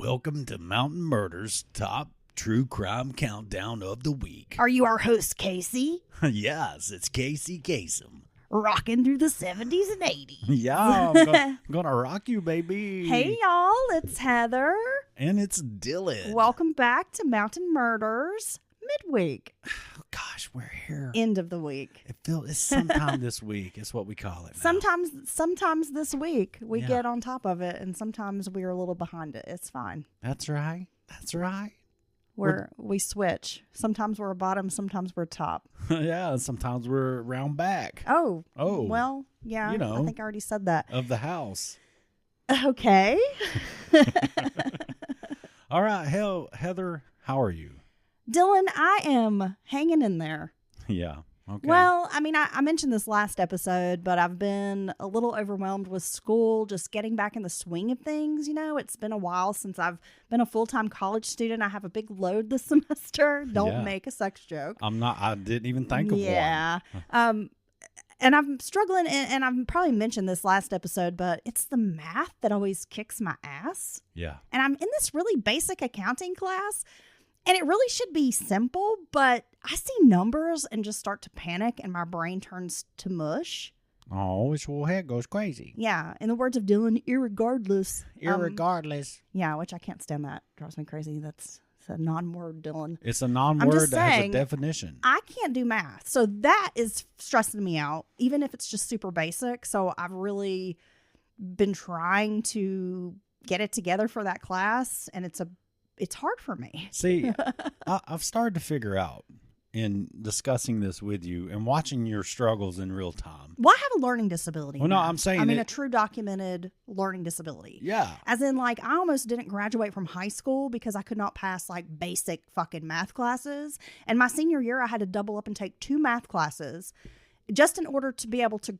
Welcome to Mountain Murders top true crime countdown of the week. Are you our host, Casey? Yes, it's Casey Kasem. Rocking through the 70s and 80s. Yeah, I'm gonna rock you, baby. Hey, y'all, it's Heather. And it's Dylan. Welcome back to Mountain Murders midweek. Oh, gosh, we're here. End of the week. It's sometime this week. It's what we call it now. Sometimes this week we get on top of it, and sometimes we're a little behind it. It's fine. That's right. We switch. Sometimes we're a bottom, sometimes we're a top. Yeah, sometimes we're round back. Oh. Oh. Well, yeah. You know. I think I already said that. Of the house. Okay. All right, Heather, how are you? Dylan, I am hanging in there. Yeah. Okay. Well, I mean, I mentioned this last episode, but I've been a little overwhelmed with school, just getting back in the swing of things. You know, it's been a while since I've been a full-time college student. I have a big load this semester. Don't make a sex joke. I didn't even think of one. Yeah. And I'm struggling, and I've probably mentioned this last episode, but it's the math that always kicks my ass. Yeah. And I'm in this really basic accounting class. And it really should be simple, but I see numbers and just start to panic and my brain turns to mush. Oh, its whole head goes crazy. Yeah. In the words of Dylan, irregardless. Irregardless. Yeah, which I can't stand that. Drives me crazy. It's a non-word, Dylan. It's a non-word that has a definition. I can't do math. So that is stressing me out, even if it's just super basic. So I've really been trying to get it together for that class, and it's hard for me. See, I've started to figure out in discussing this with you and watching your struggles in real time. Well, I have a learning disability. Well, no, I'm saying a true documented learning disability. Yeah. As in, like, I almost didn't graduate from high school because I could not pass, like, basic fucking math classes. And my senior year, I had to double up and take 2 math classes just in order to be able to,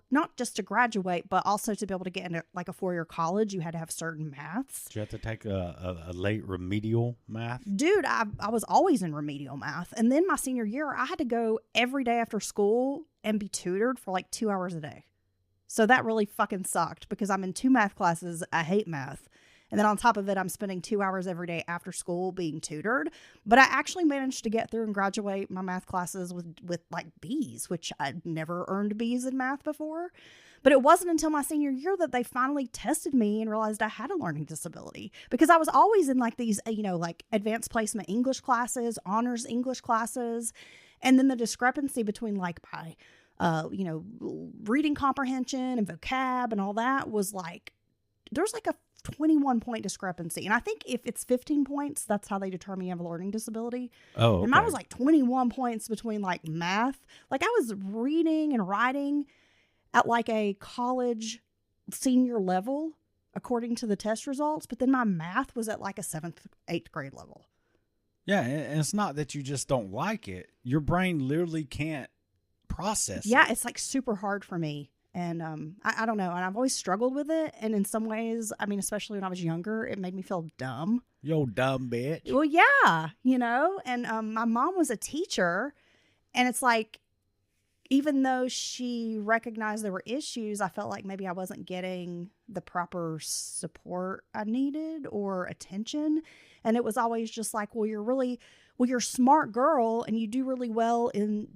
not just to graduate, but also to be able to get into like a 4-year college. You had to have certain maths. Did you have to take a late remedial math? Dude, I was always in remedial math. And then my senior year, I had to go every day after school and be tutored for like 2 hours a day. So that really fucking sucked because I'm in 2 math classes. I hate math. And then on top of it, I'm spending 2 hours every day after school being tutored. But I actually managed to get through and graduate my math classes with like B's, which I'd never earned B's in math before. But it wasn't until my senior year that they finally tested me and realized I had a learning disability. Because I was always in like these, like advanced placement English classes, honors English classes. And then the discrepancy between like my, reading comprehension and vocab and all that was like, there's like a 21-point discrepancy. And I think if it's 15 points, that's how they determine you have a learning disability. Oh, okay. And mine was like 21 points between like math. Like I was reading and writing at like a college senior level according to the test results. But then my math was at like a 7th, 8th grade level. Yeah. And it's not that you just don't like it. Your brain literally can't process it. Yeah. It's like super hard for me. And I don't know. And I've always struggled with it. And in some ways, I mean, especially when I was younger, it made me feel dumb. Yo, dumb bitch. Well, yeah, And my mom was a teacher. And it's like, even though she recognized there were issues, I felt like maybe I wasn't getting the proper support I needed or attention. And it was always just like, you're a smart girl and you do really well in,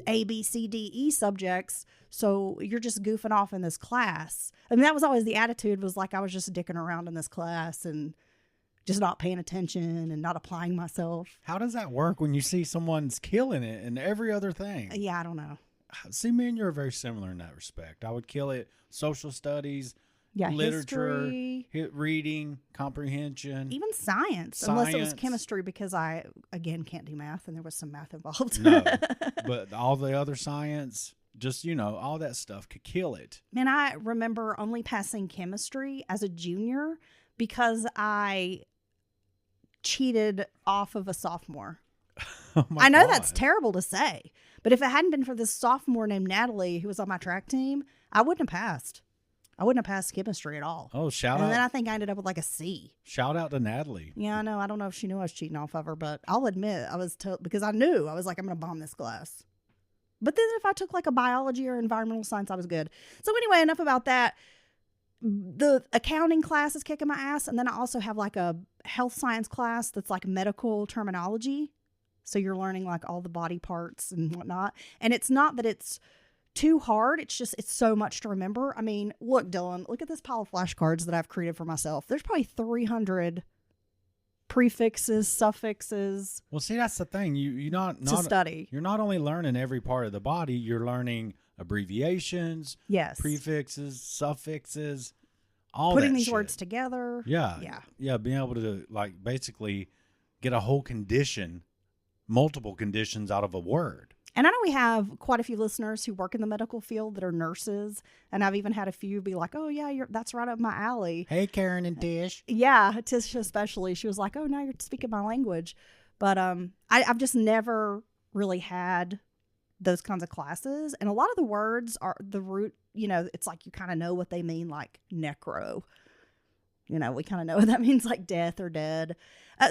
A, B, C, D, E subjects. So you're just goofing off in this class. I mean, that was always the attitude, was like I was just dicking around in this class and just not paying attention and not applying myself. How does that work when you see someone's killing it in every other thing? Yeah, I don't know. See, me and you are very similar in that respect. I would kill it. Social studies, literature, reading, comprehension. Even science, unless it was chemistry, because I, again, can't do math and there was some math involved. No, but all the other science, just, all that stuff could kill it. Man, I remember only passing chemistry as a junior because I cheated off of a sophomore. Oh my I know God. that's terrible to say, but if it hadn't been for this sophomore named Natalie who was on my track team, I wouldn't have passed. I wouldn't have passed chemistry at all. Oh, shout out. And then I think I ended up with like a C. Shout out to Natalie. Yeah, I know. I don't know if she knew I was cheating off of her, but I'll admit I was because I knew. I was like, I'm going to bomb this class. But then if I took like a biology or environmental science, I was good. So anyway, enough about that. the accounting class is kicking my ass. And then I also have like a health science class that's like medical terminology. So you're learning like all the body parts and whatnot. And it's not that it's too hard. It's just, it's so much to remember. I mean, look, Dylan, look at this pile of flashcards that I've created for myself. There's probably 300 prefixes, suffixes. Well, see, that's the thing. You not to study. You're not only learning every part of the body, you're learning abbreviations, yes, prefixes, suffixes, all putting that these shit. words together. Yeah. Being able to like basically get a whole condition, multiple conditions out of a word. And I know we have quite a few listeners who work in the medical field that are nurses. And I've even had a few be like, oh, yeah, that's right up my alley. Hey, Karen and Tish. Yeah, Tish especially. She was like, oh, now you're speaking my language. But I've just never really had those kinds of classes. And a lot of the words are the root, it's like you kind of know what they mean, like necro. We kind of know what that means, like death or dead.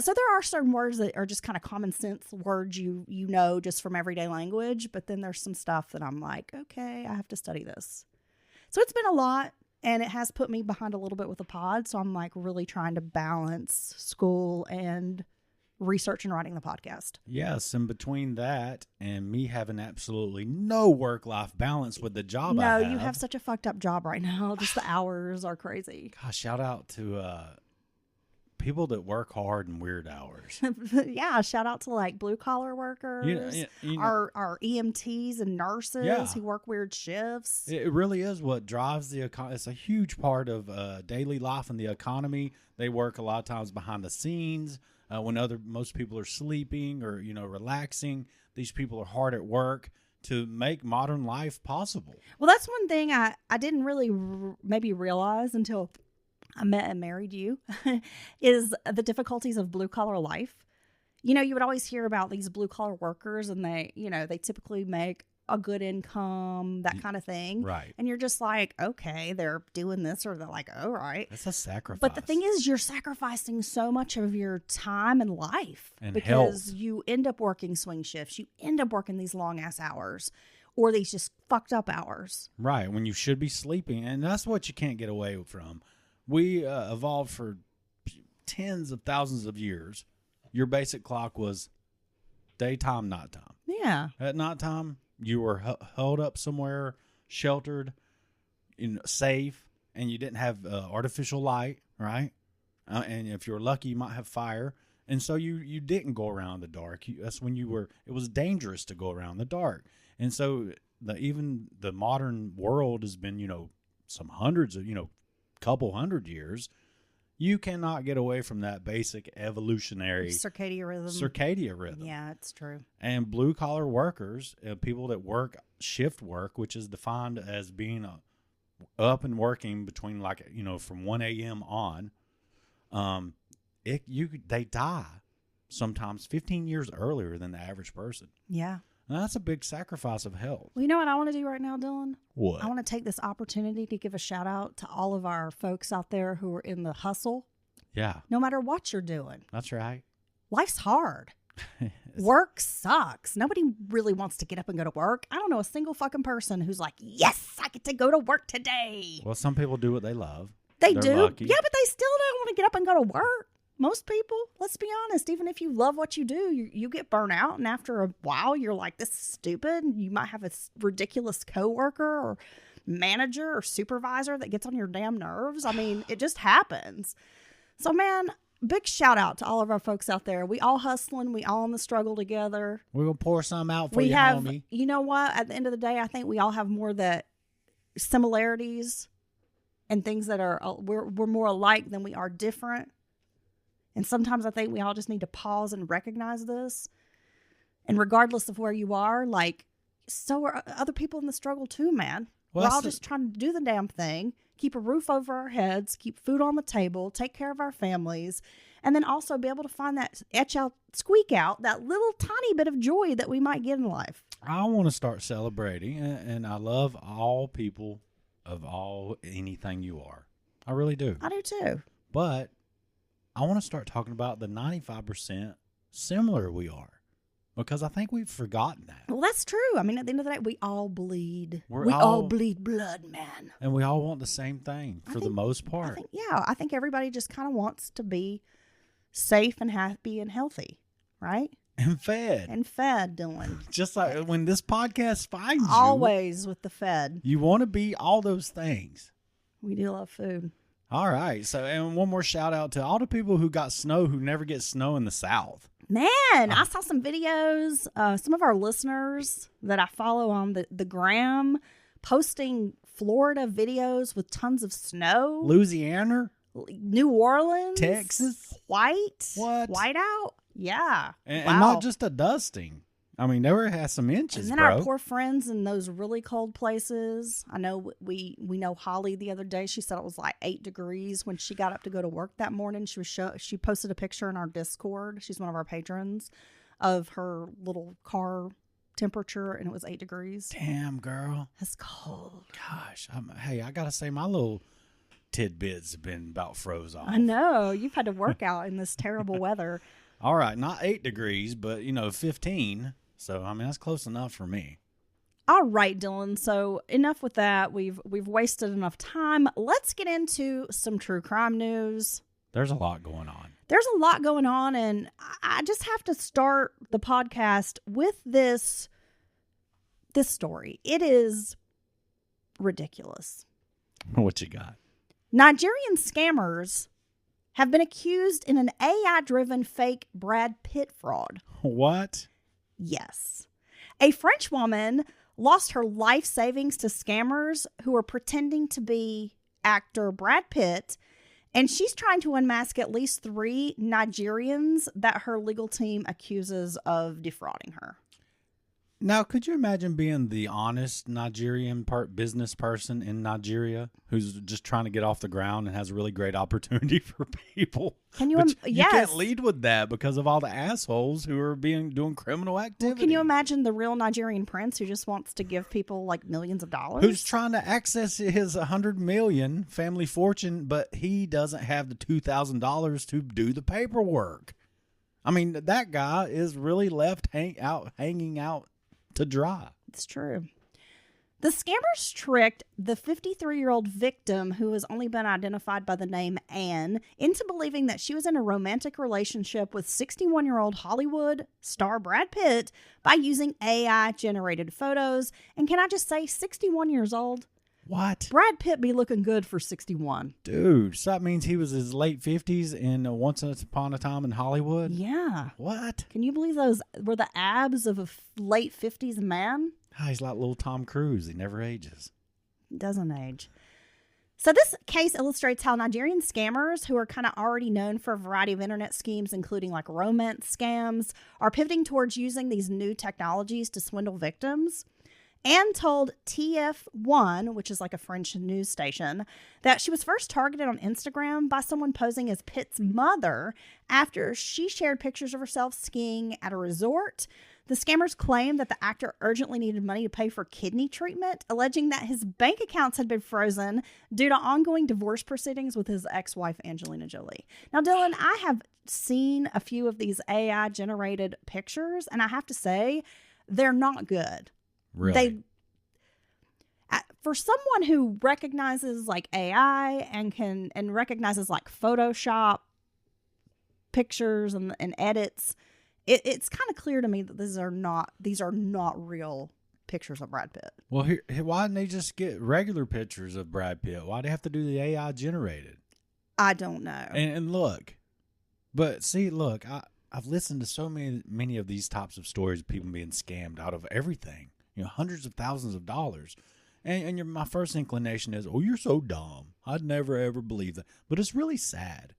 So there are certain words that are just kind of common sense words you know just from everyday language. But then there's some stuff that I'm like, okay, I have to study this. So it's been a lot, and it has put me behind a little bit with the pod. So I'm like really trying to balance school and research and writing the podcast. Yes, and between that and me having absolutely no work-life balance with the job I have. No, you have such a fucked up job right now. Just the hours are crazy. Gosh, shout out to people that work hard and weird hours. Yeah, shout out to like blue-collar workers, our EMTs and nurses who work weird shifts. It really is what drives the economy. It's a huge part of daily life and the economy. They work a lot of times behind the scenes. When most people are sleeping or, relaxing, these people are hard at work to make modern life possible. Well, that's one thing I didn't really maybe realize until I met and married you is the difficulties of blue collar life. You would always hear about these blue collar workers and they typically make a good income, that kind of thing. Right. And you're just like, okay, they're doing this, or they're like, all right. That's a sacrifice. But the thing is, you're sacrificing so much of your time and life and because health. You end up working swing shifts. You end up working these long ass hours or these just fucked up hours. Right. When you should be sleeping. And that's what you can't get away from. We evolved for tens of thousands of years. Your basic clock was daytime, nighttime. Yeah. At nighttime, you were held up somewhere, sheltered, safe, and you didn't have artificial light, right? And if you're lucky, you might have fire. And so you didn't go around in the dark. That's when it was dangerous to go around in the dark. And so even the modern world has been, some hundreds of, couple hundred years. You cannot get away from that basic evolutionary circadian rhythm. Yeah, it's true. And blue-collar workers, people that work shift work, which is defined as being up and working between from 1 a.m. on, they die sometimes 15 years earlier than the average person. Yeah. And that's a big sacrifice of health. Well, you know what I want to do right now, Dylan? What? I want to take this opportunity to give a shout out to all of our folks out there who are in the hustle. Yeah. No matter what you're doing. That's right. Life's hard. Work sucks. Nobody really wants to get up and go to work. I don't know a single fucking person who's like, yes, I get to go to work today. Well, some people do what they love. They're do. Lucky. Yeah, but they still don't want to get up and go to work. Most people, let's be honest, even if you love what you do, you get burnt out. And after a while, you're like, this is stupid. You might have a ridiculous coworker or manager or supervisor that gets on your damn nerves. I mean, it just happens. So, man, big shout out to all of our folks out there. We all hustling. We all in the struggle together. We're going to pour some out for you, homie. You know what? At the end of the day, I think we all have more that similarities and things that are, we're more alike than we are different. And sometimes I think we all just need to pause and recognize this. And regardless of where you are, so are other people in the struggle too, man. Well, we're all just trying to do the damn thing, keep a roof over our heads, keep food on the table, take care of our families, and then also be able to find that squeak out, that little tiny bit of joy that we might get in life. I want to start celebrating, and I love all people of anything you are. I really do. I do too. But I want to start talking about the 95% similar we are. because I think we've forgotten that. Well, that's true. I mean, at the end of the day, we all bleed. We're We all all- bleed blood, man. And we all want the same thing for the most part. I think everybody just kind of wants to be safe and happy and healthy, right? And fed. And fed, Dylan. Just like when this podcast finds you. Always with the fed. You want to be all those things. We do love food. All right. So, and one more shout out to all the people who got snow who never get snow in the South. Man, I saw some videos. Some of our listeners that I follow on the gram posting Florida videos with tons of snow. Louisiana? New Orleans? Texas? White? What? Whiteout? Yeah. And Wow. not just a dusting. I mean, they has some inches, And then bro. our poor friends in those really cold places. I know we know Holly the other day. She said it was like 8 degrees when she got up to go to work that morning. She posted a picture in our Discord. She's one of our patrons of her little car temperature, and it was 8 degrees. Damn, girl. That's cold. Gosh. Hey, I got to say, my little tidbits have been about froze off. I know. You've had to work out in this terrible weather. All right. Not 8 degrees, but, 15. So, I mean, that's close enough for me. All right, Dylan. So enough with that. We've wasted enough time. Let's get into some true crime news. There's a lot going on. There's a lot going on, and I just have to start the podcast with this story. It is ridiculous. What you got? Nigerian scammers have been accused in an AI-driven fake Brad Pitt fraud. What? Yes. A French woman lost her life savings to scammers who are pretending to be actor Brad Pitt, and she's trying to unmask at least 3 Nigerians that her legal team accuses of defrauding her. Now, could you imagine being the honest Nigerian business person in Nigeria who's just trying to get off the ground and has a really great opportunity for people? Can you? But Yes. You can't lead with that because of all the assholes who are doing criminal activity. Well, can you imagine the real Nigerian prince who just wants to give people like millions of dollars? Who's trying to access his $100 million family fortune, but he doesn't have the $2,000 to do the paperwork. I mean, that guy is really left hanging out to dry. It's true. The scammers tricked the 53-year-old victim, who has only been identified by the name Anne, into believing that she was in a romantic relationship with 61-year-old Hollywood star Brad Pitt by using AI-generated photos. And can I just say, 61 years old? What? Brad Pitt be looking good for 61. Dude, so that means he was his late 50s in Once Upon a Time in Hollywood? Yeah. What? Can you believe those were the abs of a late 50s man? Oh, he's like little Tom Cruise. He never ages. Doesn't age. So this case illustrates how Nigerian scammers, who are kind of already known for a variety of internet schemes, including like romance scams, are pivoting towards using these new technologies to swindle victims. Anne told TF1, which is like a French news station, that she was first targeted on Instagram by someone posing as Pitt's mother after she shared pictures of herself skiing at a resort. The scammers claimed that the actor urgently needed money to pay for kidney treatment, alleging that his bank accounts had been frozen due to ongoing divorce proceedings with his ex-wife, Angelina Jolie. Now, Dylan, I have seen a few of these AI-generated pictures, and I have to say, they're not good. Really? For someone who recognizes like AI and recognizes like Photoshop pictures and edits, it's kind of clear to me that these are not real pictures of Brad Pitt. Well, why didn't they just get regular pictures of Brad Pitt? Why do they have to do the AI generated? I don't know. And look, but see, look, I've listened to so many of these types of stories of people being scammed out of everything. Hundreds of thousands of dollars. And my first inclination is, oh, you're so dumb. I'd never, ever believe that. But it's really sad.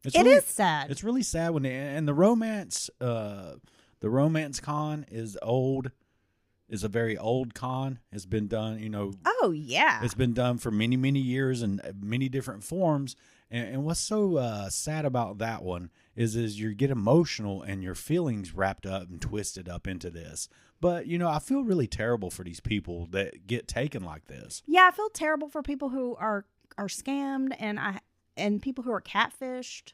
It is sad. It's really sad when the romance con is old. Is a very old con. It's been done, Oh, yeah. It's been done for many, many years in many different forms. And what's so sad about that one is you get emotional and your feelings wrapped up and twisted up into this. But, I feel really terrible for these people that get taken like this. Yeah, I feel terrible for people who are scammed and people who are catfished.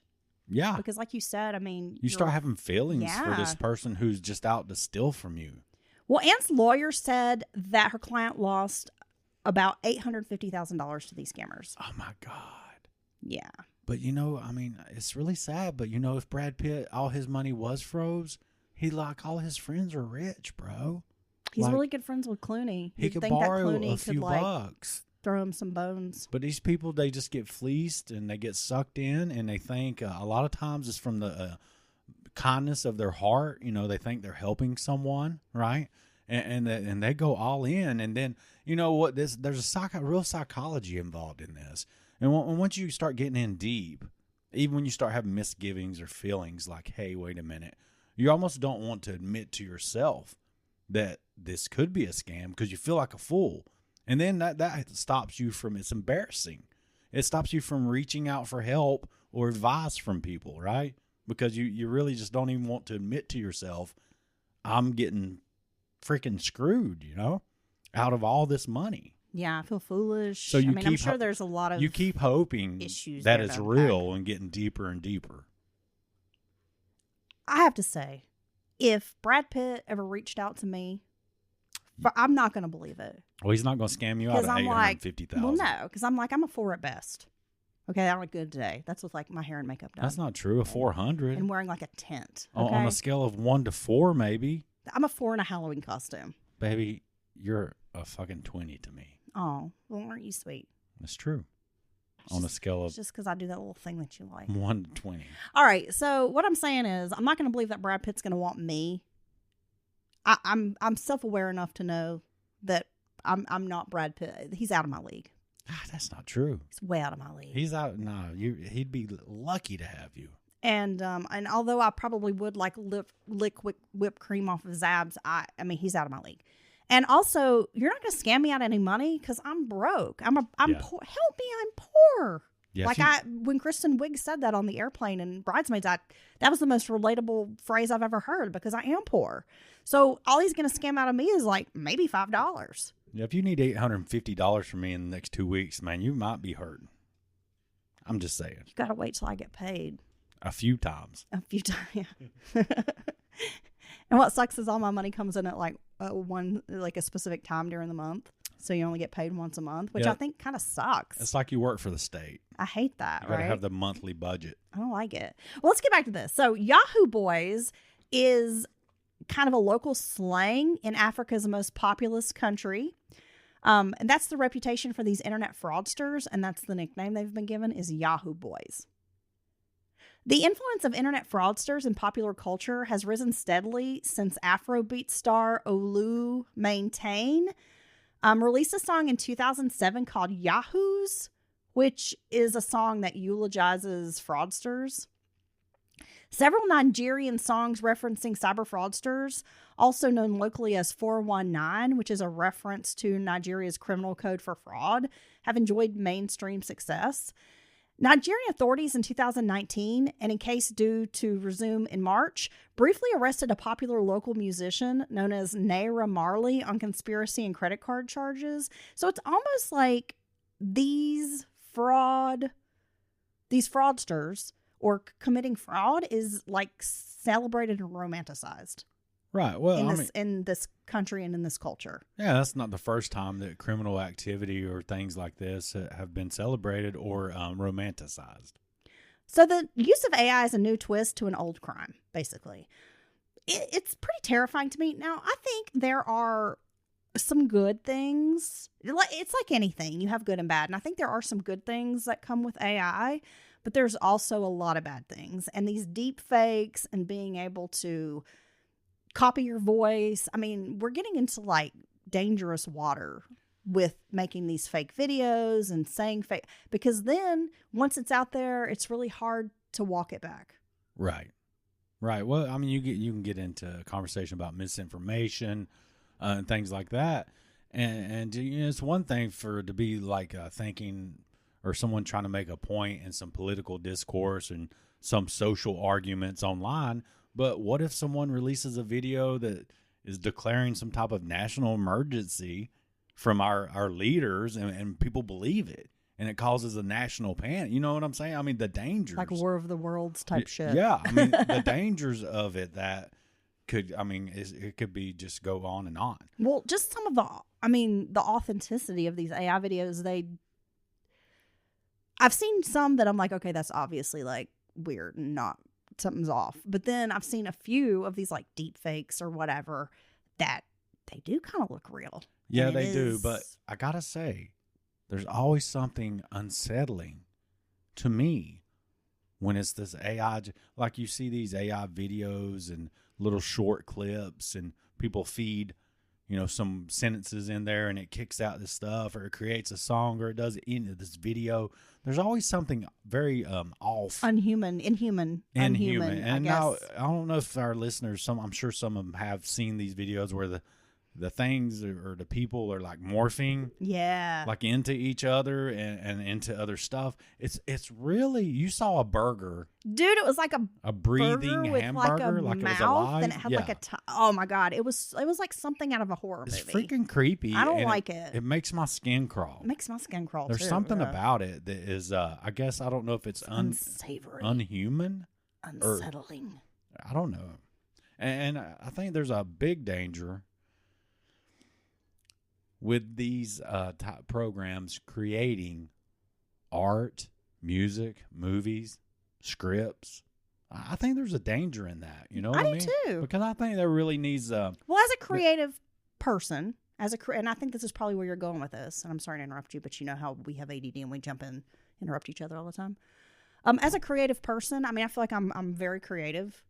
Yeah. Because like you said, I mean, You start having feelings for Yeah. this person who's just out to steal from you. Well, Anne's lawyer said that her client lost about $850,000 to these scammers. Oh, my God. Yeah. But, you know, I mean, it's really sad. But, you know, if Brad Pitt, all his money was froze, all his friends are rich, bro. He's really good friends with Clooney. He You'd could think that borrow Clooney a few bucks. throw him some bones. But these people, they just get fleeced and they get sucked in, and they think a lot of times it's from the kindness of their heart. You know, they think they're helping someone, right? And they go all in, and then you know what? There's a real psychology involved in this, and once you start getting in deep, even when you start having misgivings or feelings like, hey, wait a minute, you almost don't want to admit to yourself that this could be a scam because you feel like a fool. And then that stops you from, it's embarrassing. It stops you from reaching out for help or advice from people, right? Because you really just don't even want to admit to yourself, I'm getting freaking screwed, you know, out of all this money. Yeah, I feel foolish. So I'm sure there's a lot of you keep hoping issues that there it's to real and getting deeper and deeper. I have to say, if Brad Pitt ever reached out to me, I'm not going to believe it. Well, he's not going to scam you out of $850,000. Well, no, because I'm a 4 at best. Okay, I look good today. That's with like my hair and makeup done. That's not true. A 400 and wearing like a tent. Okay? On a scale of 1 to 4, maybe. I'm a 4 in a Halloween costume. Baby, you're a fucking 20 to me. Oh, well, aren't you sweet? That's true. On a scale of just because I do that little thing that you like. 1 to 20. All right. So what I'm saying is, I'm not going to believe that Brad Pitt's going to want me. I'm self-aware enough to know that I'm not Brad Pitt. He's out of my league. That's not true. He's way out of my league. He's out. No, he'd be lucky to have you. And although I probably would like lick whipped cream off of his abs, I mean he's out of my league. And also, you're not going to scam me out of any money because I'm broke. I'm poor. Help me, I'm poor. Yes, when Kristen Wiig said that on the airplane in Bridesmaids, that was the most relatable phrase I've ever heard because I am poor. So all he's going to scam out of me is like maybe $5. If you need $850 from me in the next 2 weeks, man, you might be hurting. I'm just saying. You got to wait till I get paid. A few times. Yeah. And what sucks is all my money comes in at like a specific time during the month. So you only get paid once a month, which I think kind of sucks. It's like you work for the state. I hate that, You got to have the monthly budget. I don't like it. Well, let's get back to this. So Yahoo Boys is kind of a local slang in Africa's most populous country. And that's the reputation for these internet fraudsters. And that's the nickname they've been given is Yahoo Boys. The influence of internet fraudsters in popular culture has risen steadily since Afrobeat star Olu Maintain released a song in 2007 called Yahoos, which is a song that eulogizes fraudsters. Several Nigerian songs referencing cyber fraudsters, also known locally as 419, which is a reference to Nigeria's criminal code for fraud, have enjoyed mainstream success. Nigerian authorities in 2019, and in case due to resume in March, briefly arrested a popular local musician known as Naira Marley on conspiracy and credit card charges. So it's almost like these fraudsters or committing fraud is like celebrated and romanticized. Right. Well, in this country and in this culture. Yeah, that's not the first time that criminal activity or things like this have been celebrated or romanticized. So the use of AI is a new twist to an old crime, basically. It's pretty terrifying to me. Now, I think there are some good things. It's like anything. You have good and bad. And I think there are some good things that come with AI, but there's also a lot of bad things. And these deep fakes and being able to copy your voice. I mean, we're getting into like dangerous water with making these fake videos and saying fake, because then once it's out there, it's really hard to walk it back. Right. Well, I mean, you can get into a conversation about misinformation and things like that. And you know, it's one thing to be like thinking or someone trying to make a point in some political discourse and some social arguments online. But what if someone releases a video that is declaring some type of national emergency from our leaders and people believe it? and it causes a national panic. You know what I'm saying? I mean, the dangers. Like War of the Worlds type shit. Yeah. I mean, the dangers of it that could, I mean, it could be just go on and on. Well, just some of the authenticity of these AI videos, I've seen some that I'm like, okay, that's obviously like weird and not, something's off. But then I've seen a few of these like deep fakes or whatever that they do kind of lok real. Yeah, they do. But I got to say, there's always something unsettling to me when it's this AI, like you see these AI videos and little short clips and people feed, some sentences in there and it kicks out this stuff or it creates a song or it does it into this video. There's always something very off. Inhuman. And now, I don't know if our listeners, I'm sure some of them have seen these videos where the things or the people are like morphing, like into each other and into other stuff. It's really, you saw a burger, dude. It was like a breathing with hamburger, like it a was mouth, alive. and it had like a oh my god, it was like something out of a horror It's movie. freaking creepy. I don't like it. It makes my skin crawl. It makes my skin crawl. There's too, something about it that is, I guess, I don't know if it's unsavory, unhuman, unsettling. I don't know, and I think there's a big danger with these type programs creating art, music, movies, scripts. I think there's a danger in that. You know what I mean? I do too. Because I think there really needs well, as a creative person, and I think this is probably where you're going with this, and I'm sorry to interrupt you, but you know how we have ADD and we jump in, interrupt each other all the time. As a creative person, I mean, I feel like I'm very creative,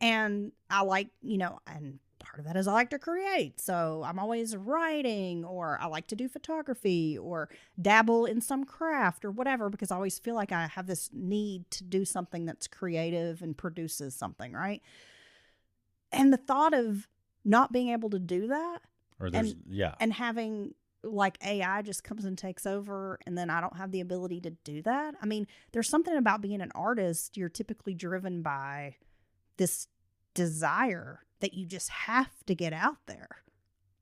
and I like, and part of that is I like to create. So I'm always writing, or I like to do photography or dabble in some craft or whatever, because I always feel like I have this need to do something that's creative and produces something, right? And the thought of not being able to do that, and having like AI just comes and takes over, and then I don't have the ability to do that. I mean, there's something about being an artist. You're typically driven by this desire that you just have to get out there.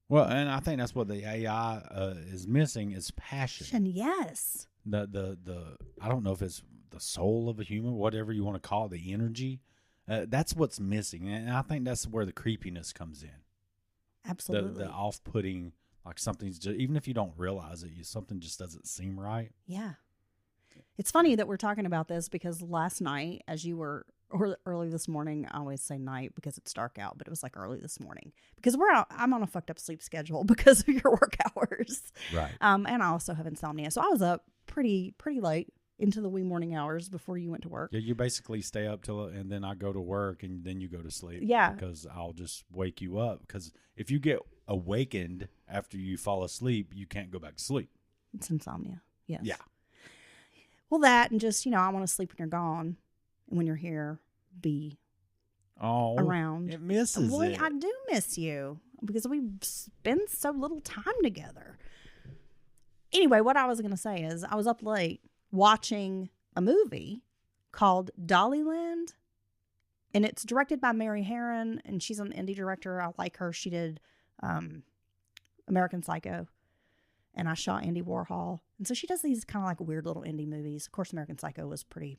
Well, and I think that's what the AI is missing is passion. Yes. The I don't know if it's the soul of a human, whatever you want to call it, the energy. That's what's missing, and I think that's where the creepiness comes in. Absolutely. The off-putting, like something's just, even if you don't realize it, something just doesn't seem right. Yeah. It's funny that we're talking about this because last night, as you were, or early this morning, I always say night because it's dark out, but it was like early this morning because I'm on a fucked up sleep schedule because of your work hours. Right. And I also have insomnia. So I was up pretty late into the wee morning hours before you went to work. Yeah, you basically stay up and then I go to work and then you go to sleep. Yeah. Because I'll just wake you up. Because if you get awakened after you fall asleep, you can't go back to sleep. It's insomnia. Yes. Yeah. Well, that and just, I want to sleep when you're gone. And when you're here, be around. It misses it. I do miss you because we spend so little time together. Anyway, what I was going to say is I was up late watching a movie called Dollyland, and it's directed by Mary Harron, and she's an indie director. I like her. She did American Psycho, and I shot Andy Warhol, and so she does these kind of like weird little indie movies. Of course, American Psycho was pretty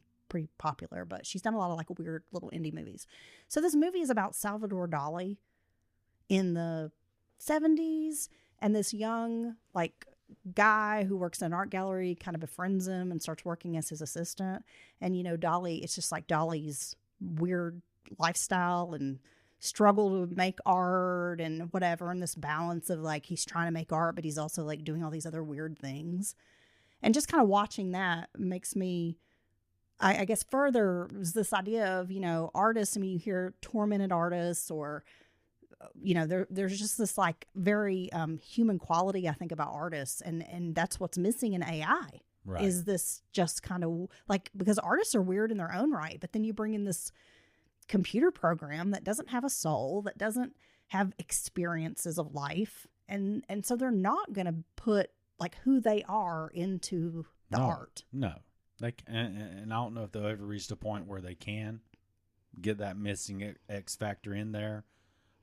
popular, but she's done a lot of like weird little indie movies. So this movie is about Salvador Dali in the 70s, and this young like guy who works in an art gallery kind of befriends him and starts working as his assistant. And Dali, it's just like Dali's weird lifestyle and struggle to make art and whatever, and this balance of like he's trying to make art but he's also like doing all these other weird things. And just kind of watching that makes me, I guess, further is this idea of, artists. I mean, you hear tormented artists or, there's just this like very human quality, I think, about artists. And that's what's missing in AI. Right. Is this just kind of like, because artists are weird in their own right, but then you bring in this computer program that doesn't have a soul, that doesn't have experiences of life. And so they're not going to put like who they are into the art. No. And I don't know if they'll ever reach the point where they can get that missing X factor in there.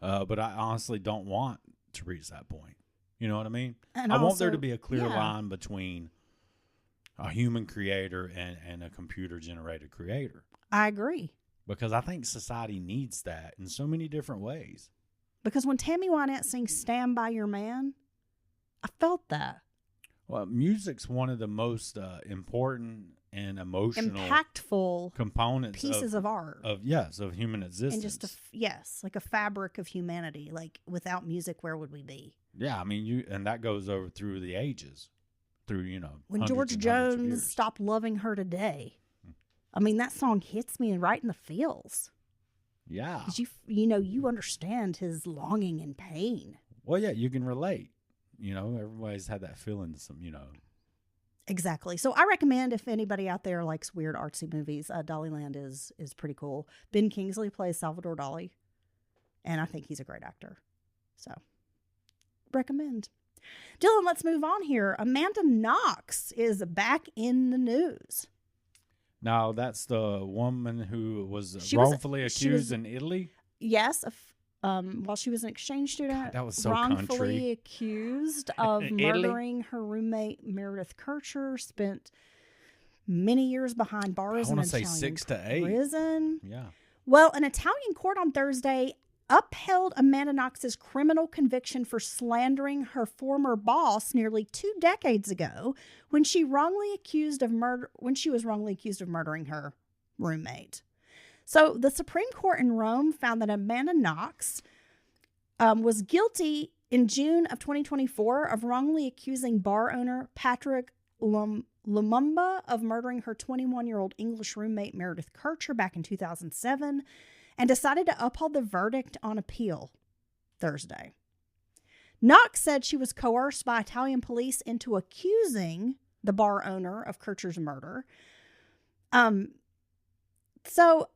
But I honestly don't want to reach that point. You know what I mean? And I want there to be a clear line between, a human creator and a computer generated creator. I agree. Because I think society needs that in so many different ways. Because when Tammy Wynette sings Stand By Your Man, I felt that. Well, music's one of the most important and emotional, impactful components pieces of art. Of human existence. And just like a fabric of humanity. Like without music, where would we be? Yeah, I mean, and that goes over through the ages. Through, when George Jones stopped loving her today. I mean, that song hits me right in the feels. Yeah. Because you understand his longing and pain. Well, yeah, you can relate. Everybody's had that feeling, Exactly. So I recommend, if anybody out there likes weird artsy movies, Dollyland is pretty cool. Ben Kingsley plays Salvador Dali, and I think he's a great actor. So, recommend. Dylan, let's move on here. Amanda Knox is back in the news. Now, that's the woman who was wrongfully accused in Italy? Yes, while she was an exchange student, God, that was so wrongfully country. accused of murdering her roommate Meredith Kircher, spent many years behind bars in an Italian 6 to 8 prison. Yeah. Well, an Italian court on Thursday upheld Amanda Knox's criminal conviction for slandering her former boss nearly 2 decades ago when she was wrongly accused of murdering her roommate. So the Supreme Court in Rome found that Amanda Knox was guilty in June of 2024 of wrongly accusing bar owner Patrick Lumumba of murdering her 21-year-old English roommate Meredith Kircher back in 2007, and decided to uphold the verdict on appeal Thursday. Knox said she was coerced by Italian police into accusing the bar owner of Kircher's murder. So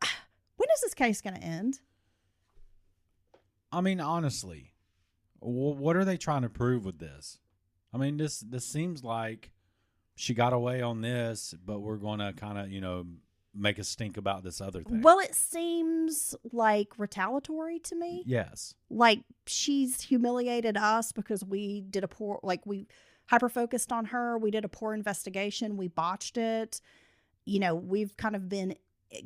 when is this case going to end? I mean, honestly, what are they trying to prove with this? I mean, this seems like she got away on this, but we're going to kind of, make a stink about this other thing. Well, it seems like retaliatory to me. Yes. Like she's humiliated us because we did we hyper-focused on her. We did a poor investigation. We botched it. We've kind of been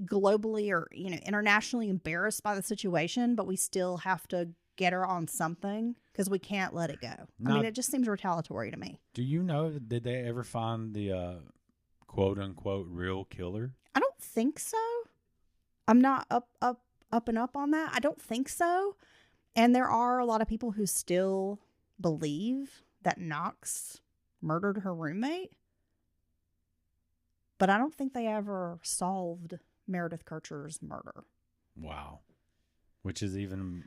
globally or internationally embarrassed by the situation, but we still have to get her on something because we can't let it go. Now, I mean, it just seems retaliatory to me. Do you know, did they ever find the quote unquote real killer? I don't think so. I'm not up and up on that. I don't think so. And there are a lot of people who still believe that Knox murdered her roommate, but I don't think they ever solved Meredith Kircher's murder. Wow. Which is even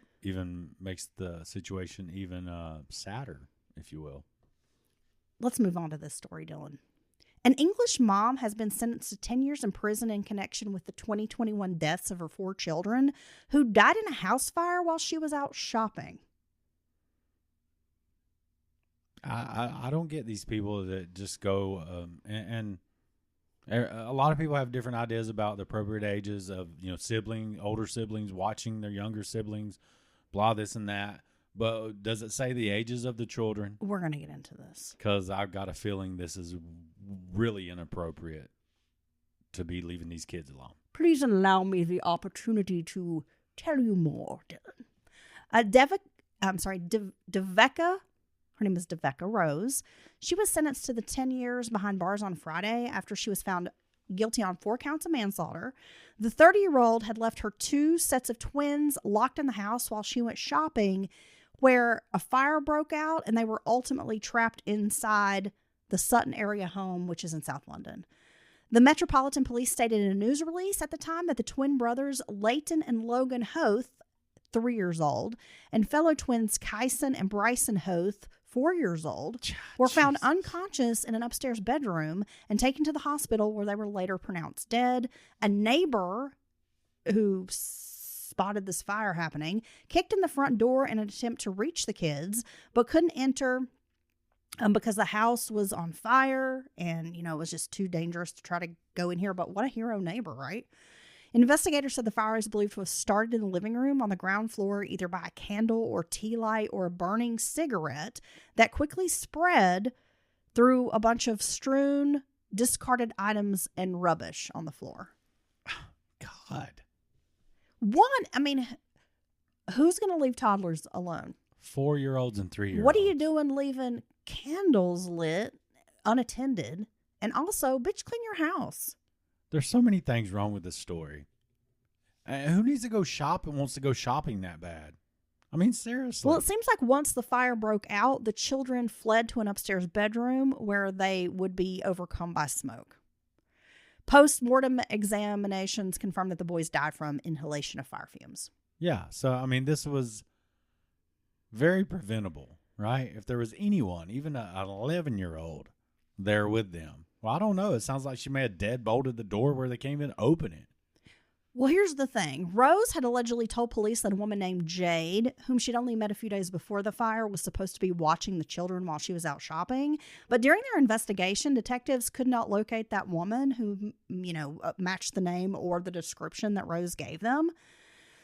makes the situation even sadder, if you will. Let's move on to this story, Dylan. An English mom has been sentenced to 10 years in prison in connection with the 2021 deaths of her 4 children who died in a house fire while she was out shopping. I don't get these people that just go and a lot of people have different ideas about the appropriate ages of older siblings watching their younger siblings, blah, this and that. But does it say the ages of the children? We're going to get into this. Because I've got a feeling this is really inappropriate to be leaving these kids alone. Please allow me the opportunity to tell you more, Dylan. Deveka, her name is Deveka Rose. She was sentenced to the 10 years behind bars on Friday after she was found guilty on 4 counts of manslaughter. The 30-year-old had left her 2 sets of twins locked in the house while she went shopping, where a fire broke out and they were ultimately trapped inside the Sutton area home, which is in South London. The Metropolitan Police stated in a news release at the time that the twin brothers Leighton and Logan Hoth, 3 years old, and fellow twins Kyson and Bryson Hoth, 4 years old, were found unconscious in an upstairs bedroom and taken to the hospital where they were later pronounced dead. A neighbor who spotted this fire happening kicked in the front door in an attempt to reach the kids, but couldn't enter because the house was on fire and, it was just too dangerous to try to go in here. But what a hero neighbor, right? Investigators said the fire is believed to have started in the living room on the ground floor, either by a candle or tea light or a burning cigarette that quickly spread threw a bunch of strewn, discarded items and rubbish on the floor. God. Who's going to leave toddlers alone? 4-year-olds and 3-year-olds. What are you doing leaving candles lit, unattended? And also, bitch, clean your house. There's so many things wrong with this story. Who needs to go shop and wants to go shopping that bad? I mean, seriously. Well, it seems like once the fire broke out, the children fled to an upstairs bedroom where they would be overcome by smoke. Post-mortem examinations confirmed that the boys died from inhalation of fire fumes. Yeah, so, I mean, this was very preventable, right? If there was anyone, even an 11-year-old, there with them. Well, I don't know. It sounds like she may have deadbolted the door where they came in, open it. Well, here's the thing. Rose had allegedly told police that a woman named Jade, whom she'd only met a few days before the fire, was supposed to be watching the children while she was out shopping. But during their investigation, detectives could not locate that woman who, matched the name or the description that Rose gave them.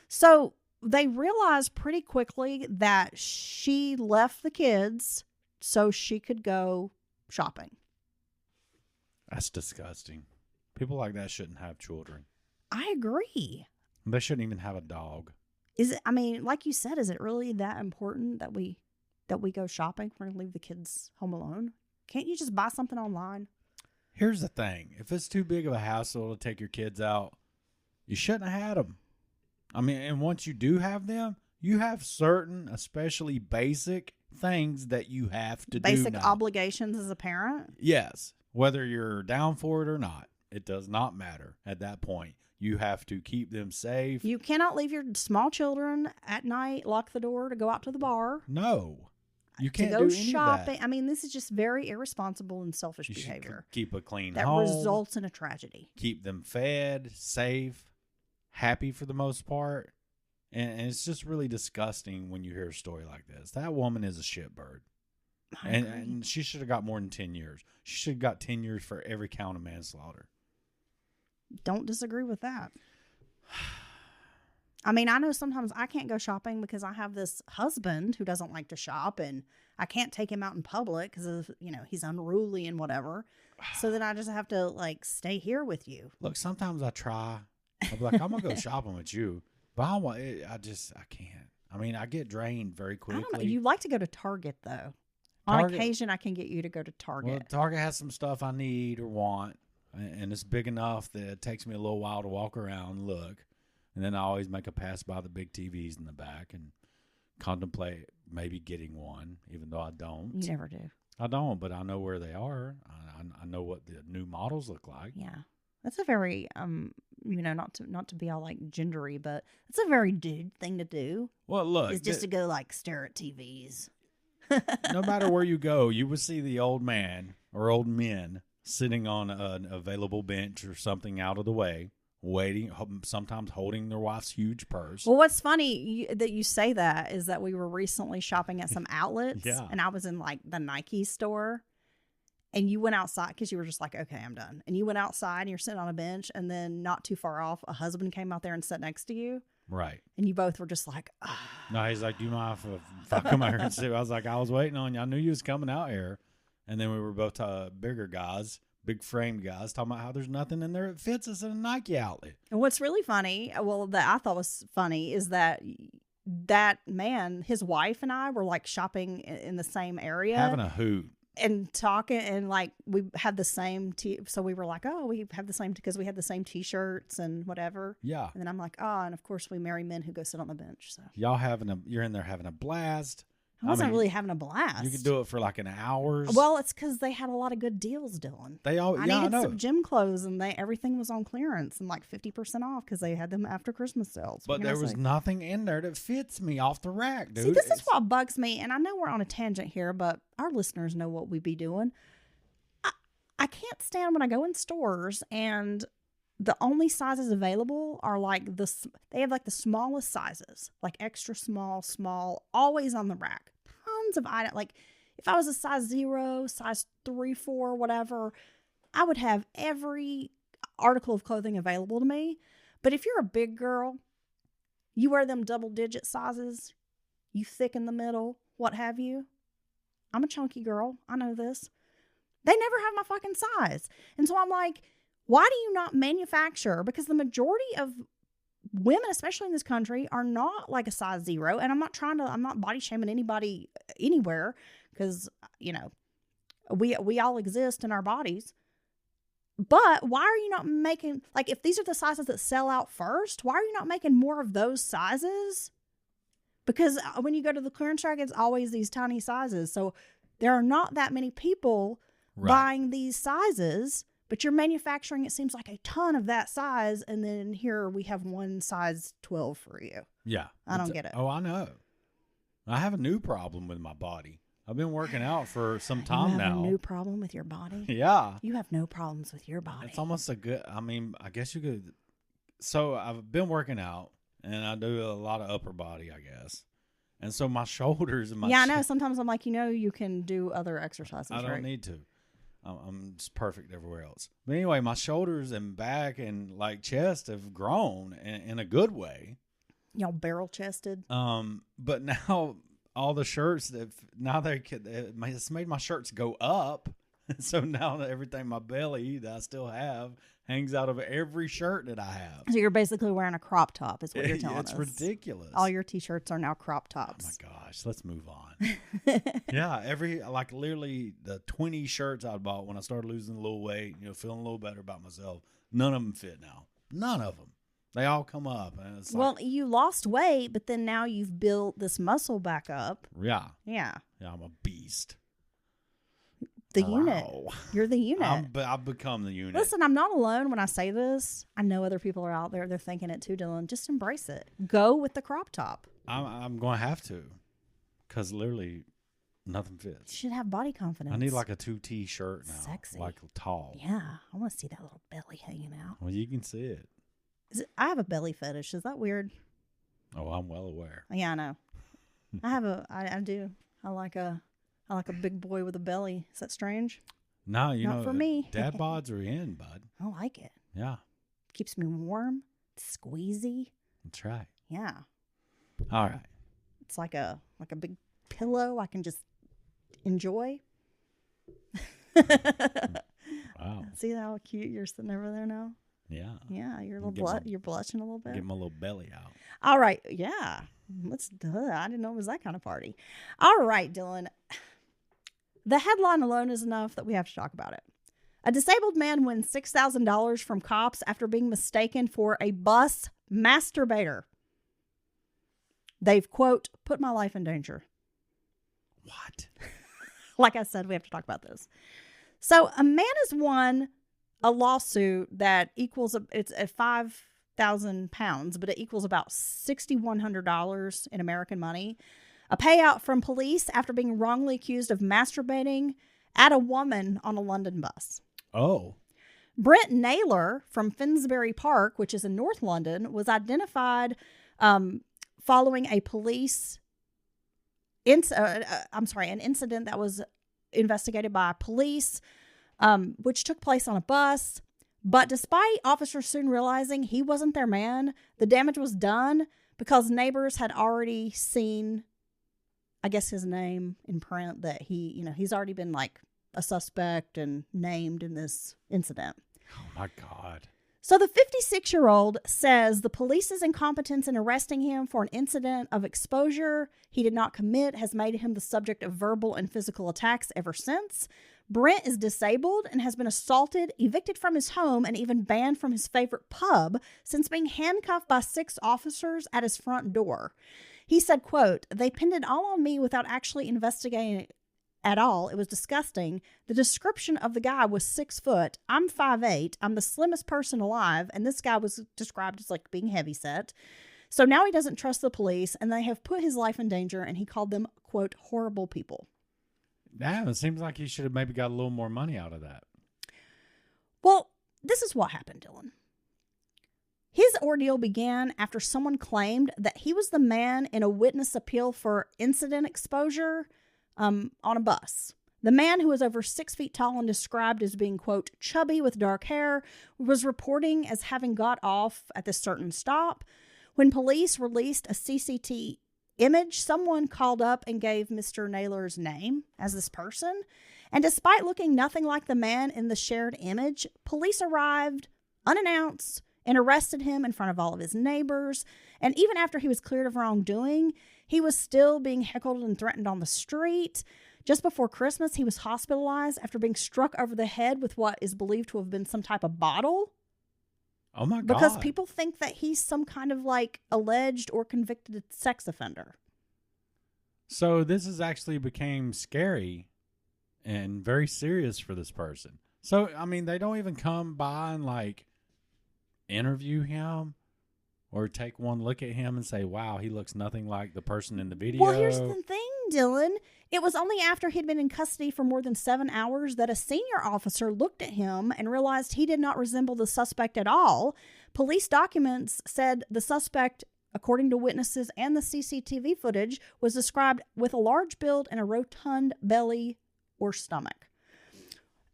So they realized pretty quickly that she left the kids so she could go shopping. That's disgusting. People like that shouldn't have children. I agree. They shouldn't even have a dog. Is it? I mean, like you said, is it really that important that we go shopping? We're gonna leave the kids home alone. Can't you just buy something online? Here's the thing: if it's too big of a hassle to take your kids out, you shouldn't have had them. I mean, and once you do have them, you have certain, especially basic things that you have to do. Basic obligations as a parent. Yes, whether you're down for it or not, it does not matter at that point. You have to keep them safe. You cannot leave your small children at night, lock the door to go out to the bar. No, you can't to go do any shopping. of that. I mean, this is just very irresponsible and selfish behavior. Keep a clean that home. results in a tragedy. Keep them fed, safe, happy for the most part. And it's just really disgusting when you hear a story like this. That woman is a shitbird. And she should have got more than 10 years. She should have got 10 years for every count of manslaughter. Don't disagree with that. I mean, I know sometimes I can't go shopping because I have this husband who doesn't like to shop, and I can't take him out in public because he's unruly and whatever. So then I just have to stay here with you. Look, sometimes I try. I'll be like, I'm gonna go shopping with you, but I can't. I mean, I get drained very quickly. I don't know. You like to go to Target though. On occasion, I can get you to go to Target. Well, Target has some stuff I need or want, and it's big enough that it takes me a little while to walk around and look. And then I always make a pass by the big TVs in the back and contemplate maybe getting one, even though I don't. You never do. I don't, but I know where they are. I know what the new models look like. Yeah. That's a very, not to be all gendery, but it's a very dude thing to do. Well, look. Is just to go stare at TVs. No matter where you go, you would see the old man or old men sitting on an available bench or something out of the way, waiting, sometimes holding their wife's huge purse. Well, what's funny that you say that is that we were recently shopping at some outlets, Yeah. and I was in the Nike store, and you went outside because you were just okay, I'm done. And you went outside and you're sitting on a bench, and then not too far off, a husband came out there and sat next to you. Right. And you both were just No, he's like, do you mind if I come out here and sit? I was like, I was waiting on you. I knew you was coming out here. And then we were both bigger guys, big framed guys, talking about how there's nothing in there that fits us in a Nike outlet. And what's really funny, that I thought was funny, is that man, his wife and I were shopping in the same area. Having a hoot. And talking, and we had the same so we were we have the same because we had the same t-shirts and whatever. Yeah. And then I'm and of course we marry men who go sit on the bench. So you're in there having a blast. I wasn't really having a blast. You could do it for an hour. Well, it's because they had a lot of good deals, Dylan. I needed some gym clothes, and everything was on clearance and 50% off because they had them after Christmas sales. But there was nothing in there that fits me off the rack, dude. See, this is what bugs me, and I know we're on a tangent here, but our listeners know what we be doing. I can't stand when I go in stores and the only sizes available are they have the smallest sizes, extra small, always on the rack. Tons of items. If I was a size 0, size 3, 4, whatever, I would have every article of clothing available to me. But if you're a big girl, you wear them double-digit sizes, you thick in the middle, what have you. I'm a chunky girl. I know this. They never have my fucking size. And so I'm like, why do you not manufacture? Because the majority of women, especially in this country, are not like a size 0. And I'm not body shaming anybody anywhere, because, you know, we all exist in our bodies. But why are you not making, like, if these are the sizes that sell out first, why are you not making more of those sizes? Because when you go to the clearance rack, it's always these tiny sizes. So there are not that many people buying these sizes, but you're manufacturing, it seems like, a ton of that size. And then here we have one size 12 for you. Yeah. I don't get it. Oh, I know. I have a new problem with my body. I've been working out for some time now. You have a new problem with your body? Yeah. You have no problems with your body. It's almost a good, I mean, I guess you could. So I've been working out, and I do a lot of upper body, I guess. And so my shoulders and my I know. Sometimes I'm like, you can do other exercises, I don't need to. I'm just perfect everywhere else. But anyway, my shoulders and back and like chest have grown in a good way. Y'all barrel chested. But now all the shirts it's made my shirts go up. So now everything, my belly that I still have, hangs out of every shirt that I have. So you're basically wearing a crop top, is what you're telling us. It's ridiculous. All your t-shirts are now crop tops. Oh my gosh, let's move on. Yeah, literally the 20 shirts I bought when I started losing a little weight, feeling a little better about myself, none of them fit now. None of them. They all come up. And it's you lost weight, but then now you've built this muscle back up. Yeah. Yeah. Yeah, I'm a beast. The unit. You're the unit. I've become the unit. Listen, I'm not alone when I say this. I know other people are out there. They're thinking it too, Dylan. Just embrace it. Go with the crop top. I'm going to have to, because literally nothing fits. You should have body confidence. I need like a 2T shirt now. Sexy. Like tall. Yeah. I want to see that little belly hanging out. Well, you can see it. I have a belly fetish. Is that weird? Oh, I'm well aware. Yeah, I know. I do. I like a big boy with a belly. Is that strange? No, Not for me. Dad bods are in, bud. I like it. Yeah. Keeps me warm. It's squeezy. That's right. Yeah. All right. It's like a big pillow I can just enjoy. Wow. See how cute you're sitting over there now? Yeah. Yeah, you're you're blushing a little bit. Get my little belly out. All right. Yeah. I didn't know it was that kind of party. All right, Dylan. The headline alone is enough that we have to talk about it. A disabled man wins $6,000 from cops after being mistaken for a bus masturbator. They've, quote, put my life in danger. What? Like I said, we have to talk about this. So a man has won a lawsuit that equals, it's at 5,000 pounds, but it equals about $6,100 in American money. A payout from police after being wrongly accused of masturbating at a woman on a London bus. Oh. Brent Naylor from Finsbury Park, which is in North London, was identified following a an incident that was investigated by police, which took place on a bus. But despite officers soon realizing he wasn't their man, the damage was done because neighbors had already seen, I guess, his name in print, that he's already been like a suspect and named in this incident. Oh my God. So the 56-year-old says the police's incompetence in arresting him for an incident of exposure he did not commit has made him the subject of verbal and physical attacks ever since. Brent is disabled and has been assaulted, evicted from his home, and even banned from his favorite pub since being handcuffed by 6 officers at his front door. He said, quote, "They pinned it all on me without actually investigating it at all. It was disgusting. The description of the guy was 6 foot. I'm 5'8". I'm the slimmest person alive. And this guy was described as like being heavyset. So now he doesn't trust the police and they have put his life in danger. And he called them, quote, horrible people. Damn, it seems like he should have maybe got a little more money out of that. Well, this is what happened, Dylan. His ordeal began after someone claimed that he was the man in a witness appeal for incident exposure on a bus. The man, who was over 6 feet tall and described as being, quote, chubby with dark hair, was reporting as having got off at this certain stop. When police released a CCTV image, someone called up and gave Mr. Naylor's name as this person. And despite looking nothing like the man in the shared image, police arrived unannounced and arrested him in front of all of his neighbors. And even after he was cleared of wrongdoing, he was still being heckled and threatened on the street. Just before Christmas, he was hospitalized after being struck over the head with what is believed to have been some type of bottle. Oh, my God. Because people think that he's some kind of like alleged or convicted sex offender. So this has actually became scary and very serious for this person. So, I mean, they don't even come by and like interview him or take one look at him and say, wow, he looks nothing like the person in the video. Well, here's the thing, Dylan. It was only after he'd been in custody for more than 7 hours that a senior officer looked at him and realized he did not resemble the suspect at all. Police documents said the suspect, according to witnesses and the CCTV footage, was described with a large build and a rotund belly or stomach.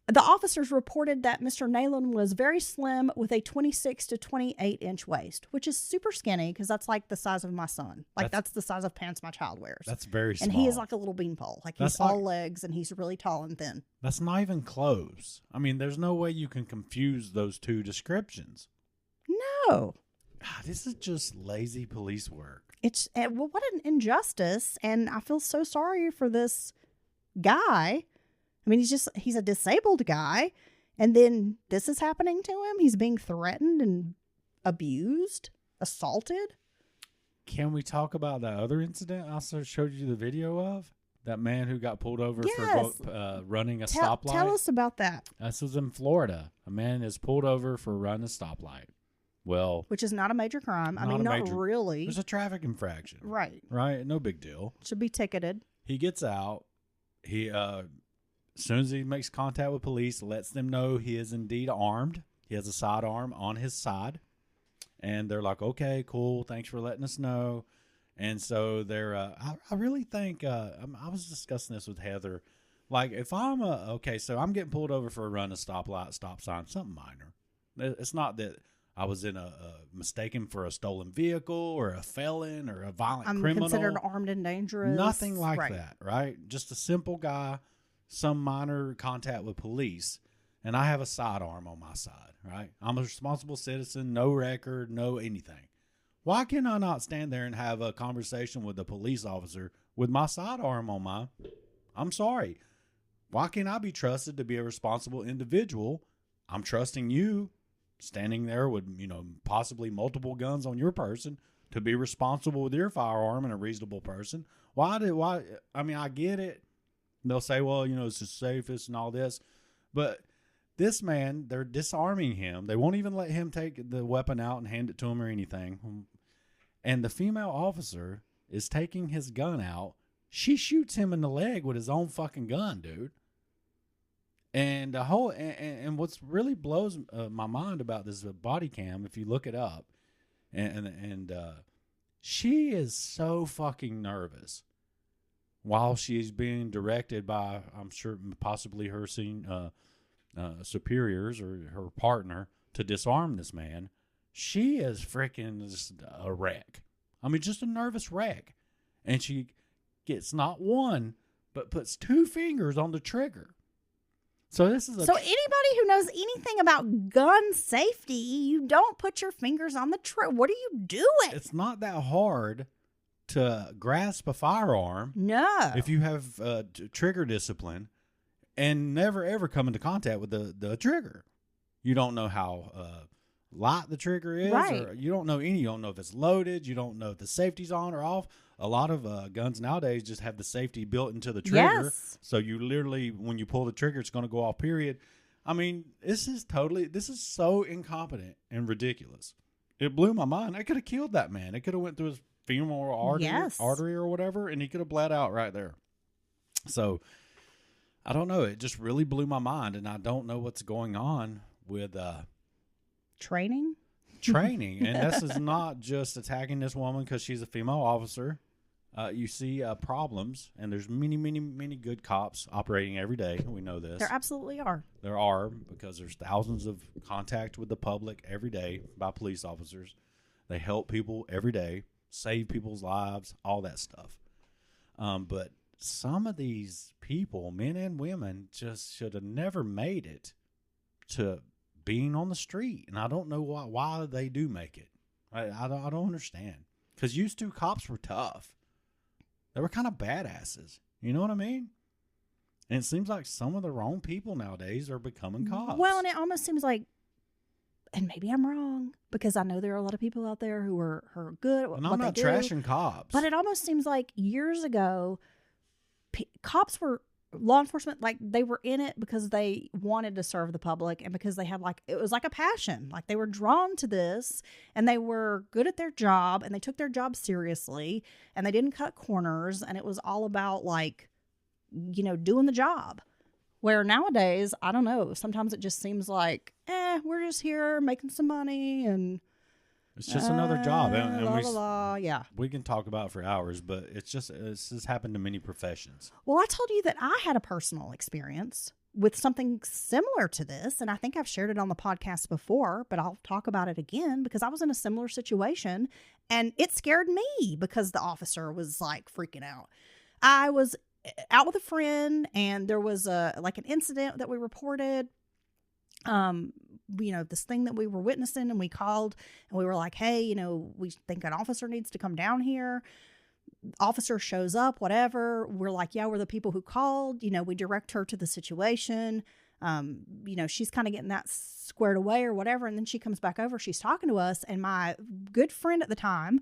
The officers reported that Mr. Nayland was very slim with a 26 to 28 inch waist, which is super skinny because that's like the size of my son. Like that's the size of pants my child wears. That's very small. And he is like a little beanpole. Like he's all legs and he's really tall and thin. That's not even close. I mean, there's no way you can confuse those two descriptions. No. God, this is just lazy police work. It's well, what an injustice. And I feel so sorry for this guy. I mean, he's a disabled guy, and then this is happening to him. He's being threatened and abused, assaulted. Can we talk about that other incident I also showed you the video of? That man who got pulled over for running a stoplight? Tell us about that. This was in Florida. A man is pulled over for running a stoplight. Well, which is not a major crime. I mean, not really. There's a traffic infraction. Right. Right? No big deal. Should be ticketed. He gets out. He as soon as he makes contact with police, lets them know he is indeed armed. He has a sidearm on his side. And they're like, okay, cool. Thanks for letting us know. And so they're, I really think, I was discussing this with Heather. Like, if I'm so I'm getting pulled over for a run, a stoplight, stop sign, something minor. It's not that I was in a mistaken for a stolen vehicle or a felon or a violent criminal. I'm considered armed and dangerous. Nothing like that, right? Just a simple guy. Some minor contact with police, and I have a sidearm on my side, right? I'm a responsible citizen, no record, no anything. Why can I not stand there and have a conversation with a police officer with my sidearm on my... I'm sorry. Why can't I be trusted to be a responsible individual? I'm trusting you standing there with, possibly multiple guns on your person to be responsible with your firearm and a reasonable person. I mean, I get it. They'll say, well, it's the safest and all this. But this man, they're disarming him. They won't even let him take the weapon out and hand it to him or anything. And the female officer is taking his gun out. She shoots him in the leg with his own fucking gun, dude. And the whole and what's really blows my mind about this body cam, if you look it up, and she is so fucking nervous while she's being directed by, I'm sure, possibly her superiors or her partner to disarm this man. She is freaking just a wreck. I mean, just a nervous wreck. And she gets not one, but puts 2 fingers on the trigger. So this is so anybody who knows anything about gun safety, you don't put your fingers on the trigger. What are you doing? It's not that hard to grasp a firearm. No. If you have trigger discipline and never ever come into contact with the trigger. You don't know how light the trigger is. Right. Or you don't know if it's loaded. You don't know if the safety's on or off. A lot of guns nowadays just have the safety built into the trigger. Yes. So you literally, when you pull the trigger, it's going to go off, period. I mean, this is so incompetent and ridiculous. It blew my mind. I could have killed that man. It could have went through his femoral artery or whatever, and he could have bled out right there. So I don't know. It just really blew my mind, and I don't know what's going on with training. And this is not just attacking this woman because she's a female officer. You see problems, and there's many, many, many good cops operating every day. We know this. There absolutely are. There are, because there's thousands of contact with the public every day by police officers. They help people every day, save people's lives, all that stuff. But some of these people, men and women, just should have never made it to being on the street. And I don't know why they do make it. I don't understand. Because used to, cops were tough. They were kind of badasses. You know what I mean? And it seems like some of the wrong people nowadays are becoming cops. Well, and it almost seems like, and maybe I'm wrong, because I know there are a lot of people out there who are good at and I'm not trashing cops. But it almost seems like years ago, cops were, law enforcement, like they were in it because they wanted to serve the public and because they had like, it was like a passion. Like they were drawn to this and they were good at their job and they took their job seriously and they didn't cut corners, and it was all about like, you know, doing the job. Where nowadays, I don't know, sometimes it just seems like, we're just here making some money and it's just another job. And yeah. We can talk about it for hours, but it's just happened to many professions. Well, I told you that I had a personal experience with something similar to this, and I think I've shared it on the podcast before, but I'll talk about it again because I was in a similar situation and it scared me because the officer was like freaking out. I was out with a friend and there was an incident that we reported, you know, this thing that we were witnessing, and we called and we were like, hey, you know, we think an officer needs to come down here. Officer shows up, whatever. We're like, yeah, we're the people who called. You know, we direct her to the situation. You know, she's kind of getting that squared away or whatever. And then she comes back over. She's talking to us. And my good friend at the time,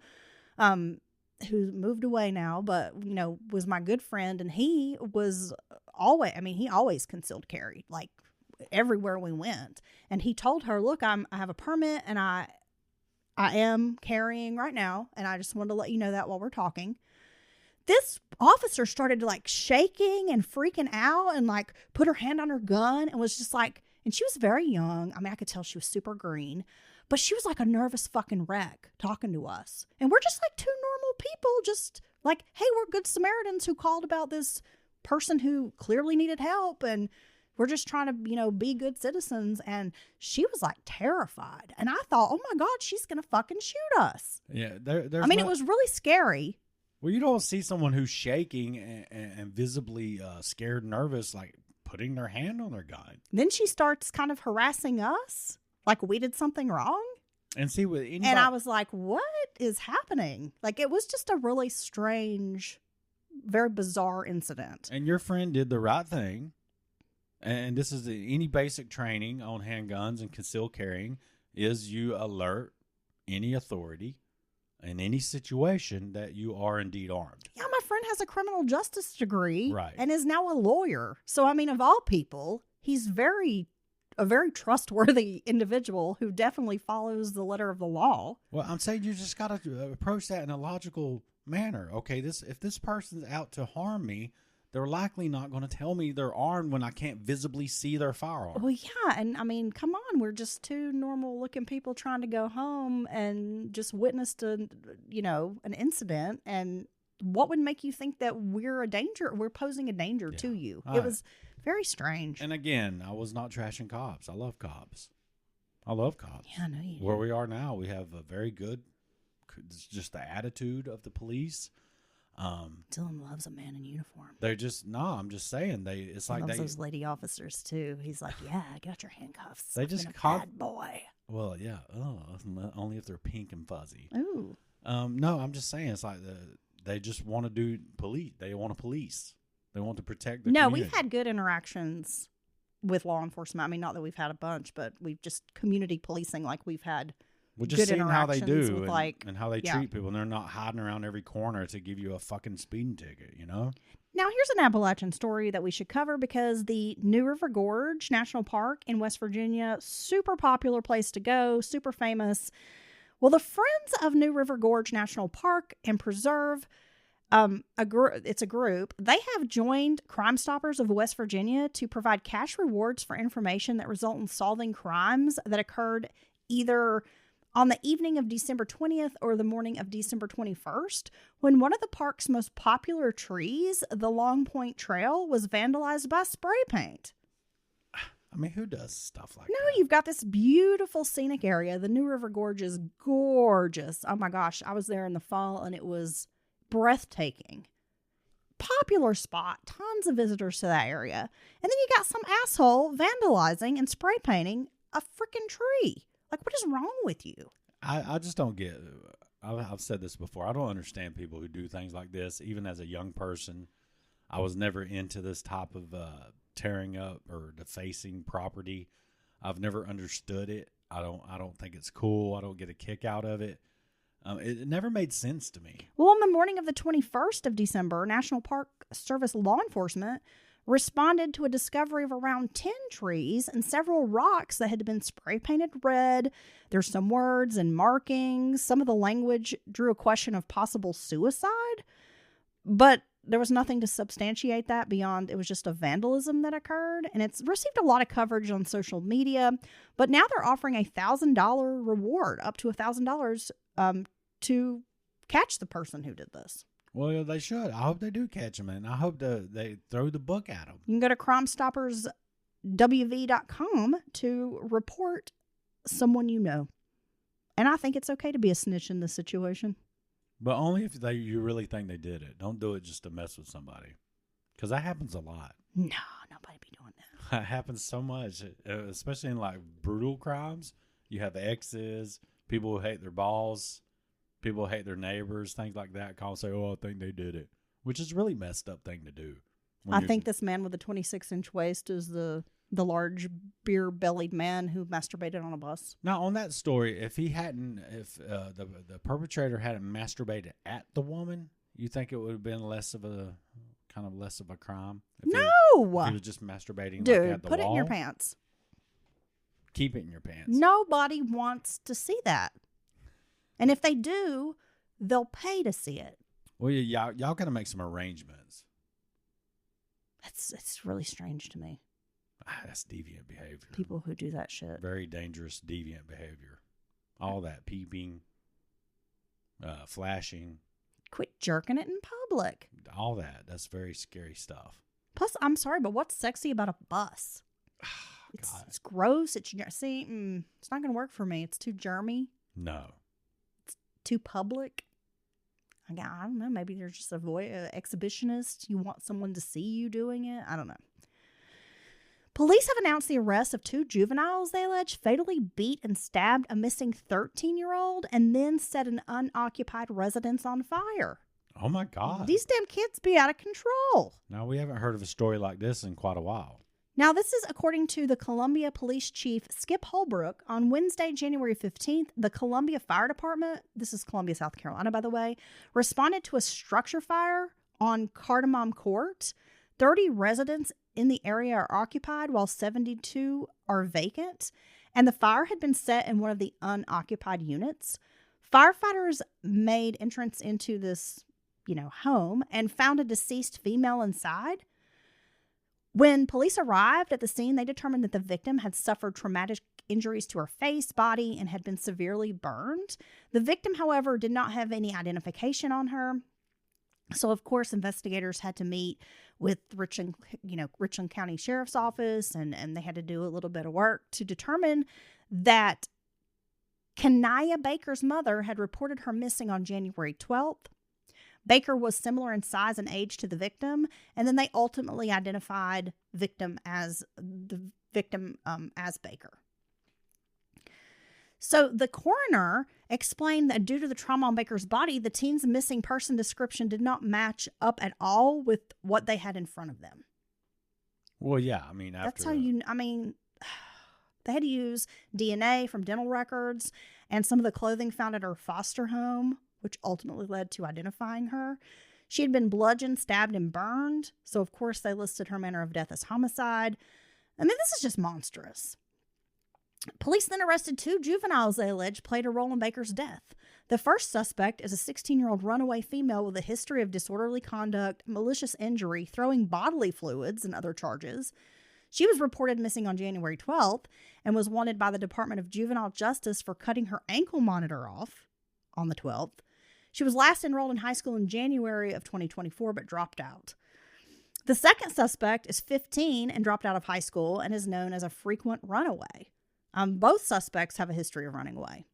who moved away now, but, you know, was my good friend. And he was he always concealed carry, like everywhere we went. And he told her, look, I have a permit and I am carrying right now. And I just wanted to let you know that while we're talking. This officer started like shaking and freaking out and like put her hand on her gun and was just like, and she was very young. I mean, I could tell she was super green, but she was like a nervous fucking wreck talking to us. And we're just like two normal people, just like, hey, we're good Samaritans who called about this person who clearly needed help. And we're just trying to, you know, be good citizens. And she was like terrified. And I thought, oh my God, she's going to fucking shoot us. Yeah. It was really scary. Well, you don't see someone who's shaking and visibly scared, nervous, like putting their hand on their gun. Then she starts kind of harassing us like we did something wrong. And see with anybody. And I was like, what is happening? Like, it was just a really strange, very bizarre incident. And your friend did the right thing. And this is any basic training on handguns and concealed carrying is you alert any authority in any situation that you are indeed armed. Yeah, my friend has a criminal justice degree, right, and is now a lawyer. So, I mean, of all people, he's a very trustworthy individual who definitely follows the letter of the law. Well, I'm saying you just got to approach that in a logical manner. Okay, if this person's out to harm me, they're likely not going to tell me they're armed when I can't visibly see their firearm. Well, yeah. And I mean, come on. We're just two normal looking people trying to go home and just witnessed an incident. And what would make you think that we're posing a danger to you? It was very strange. And again, I was not trashing cops. I love cops. Yeah, I know you do. Where we are now, we have a very good, just the attitude of the police. Dylan loves a man in uniform. They're just I'm just saying it's like loves those lady officers too. He's like, yeah, get your handcuffs. They just bad boy. Well, yeah. Oh, only if they're pink and fuzzy. Ooh. No, I'm just saying it's like they just want to do police. They want to police. They want to protect the community. We've had good interactions with law enforcement. I mean, not that we've had a bunch, but we've just community policing. Like we've had. Well, just seeing how they do and how they treat people. And they're not hiding around every corner to give you a fucking speeding ticket, you know? Now, here's an Appalachian story that we should cover because the New River Gorge National Park in West Virginia, super popular place to go, super famous. Well, the Friends of New River Gorge National Park and Preserve, it's a group. They have joined Crime Stoppers of West Virginia to provide cash rewards for information that result in solving crimes that occurred either on the evening of December 20th or the morning of December 21st, when one of the park's most popular trees, the Long Point Trail, was vandalized by spray paint. I mean, who does stuff like that? No, you've got this beautiful scenic area. The New River Gorge is gorgeous. Oh my gosh, I was there in the fall and it was breathtaking. Popular spot, tons of visitors to that area. And then you got some asshole vandalizing and spray painting a freaking tree. Like, what is wrong with you? I just don't get. I've said this before. I don't understand people who do things like this. Even as a young person, I was never into this type of tearing up or defacing property. I've never understood it. I don't think it's cool. I don't get a kick out of it. It never made sense to me. Well, on the morning of the 21st of December, National Park Service law enforcement responded to a discovery of around 10 trees and several rocks that had been spray painted red. There's some words and markings. Some of the language drew a question of possible suicide, but there was nothing to substantiate that beyond it was just a vandalism that occurred. And it's received a lot of coverage on social media, but now they're offering a $1,000 reward, up to $1,000 to catch the person who did this. Well, they should. I hope they do catch them, and I hope they throw the book at them. You can go to crimestopperswv.com to report someone you know. And I think it's okay to be a snitch in this situation. But only if you really think they did it. Don't do it just to mess with somebody. Because that happens a lot. No, nobody be doing that. It happens so much, especially in like brutal crimes. You have exes, people who hate their boss, people who hate their neighbors, things like that. Call and say, "Oh, I think they did it," which is a really messed up thing to do. I think this man with the 26-inch waist is the large beer-bellied man who masturbated on a bus. Now, on that story, if the perpetrator hadn't masturbated at the woman, you think it would have been less of a crime? If no! He was just masturbating Dude, like at the put wall? it in your pants. Keep it in your pants. Nobody wants to see that. And if they do, they'll pay to see it. Well, y'all got to make some arrangements. It's really strange to me. That's deviant behavior. People who do that shit. Very dangerous, deviant behavior. All that peeping, flashing. Quit jerking it in public. All that. That's very scary stuff. Plus, I'm sorry, but what's sexy about a bus? It's gross. It's not going to work for me. It's too germy. No. It's too public. I don't know. Maybe they're just exhibitionist. You want someone to see you doing it. I don't know. Police have announced the arrest of 2 juveniles they allege fatally beat and stabbed a missing 13-year-old and then set an unoccupied residence on fire. Oh, my God. These damn kids be out of control. Now, we haven't heard of a story like this in quite a while. Now, this is according to the Columbia Police Chief Skip Holbrook. On Wednesday, January 15th, the Columbia Fire Department, this is Columbia, South Carolina, by the way, responded to a structure fire on Cardamom Court. 30 residents in the area are occupied while 72 are vacant, and the fire had been set in one of the unoccupied units. Firefighters made entrance into this, home and found a deceased female inside. When police arrived at the scene, they determined that the victim had suffered traumatic injuries to her face, body, and had been severely burned. The victim, however, did not have any identification on her. So, of course, investigators had to meet with Richland County Sheriff's Office, and they had to do a little bit of work to determine that Kenaya Baker's mother had reported her missing on January 12th. Baker was similar in size and age to the victim, and then they ultimately identified the victim as Baker. So the coroner explained that due to the trauma on Baker's body, the teen's missing person description did not match up at all with what they had in front of them. Well, yeah, after they had to use DNA from dental records and some of the clothing found at her foster home, which ultimately led to identifying her. She had been bludgeoned, stabbed, and burned. So, of course, they listed her manner of death as homicide. This is just monstrous. Police then arrested 2 juveniles they allege played a role in Baker's death. The first suspect is a 16-year-old runaway female with a history of disorderly conduct, malicious injury, throwing bodily fluids, and other charges. She was reported missing on January 12th and was wanted by the Department of Juvenile Justice for cutting her ankle monitor off on the 12th. She was last enrolled in high school in January of 2024, but dropped out. The second suspect is 15 and dropped out of high school and is known as a frequent runaway. Both suspects have a history of running away.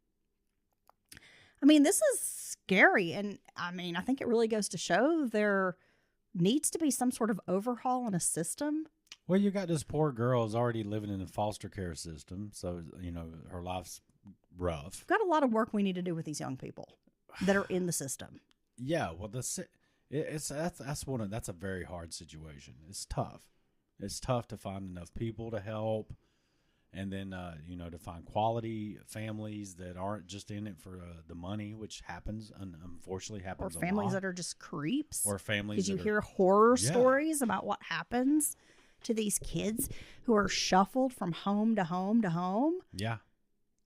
This is scary, and I think it really goes to show their needs to be some sort of overhaul in a system. Well, you got this poor girl who's already living in the foster care system, so her life's rough. We've got a lot of work we need to do with these young people that are in the system. Yeah, well, that's a very hard situation. It's tough. It's tough to find enough people to help, and then to find quality families that aren't just in it for the money, which happens, unfortunately happens. Or families that are just creeps. Or families. Because you hear horror stories about what happens to these kids who are shuffled from home to home to home. Yeah.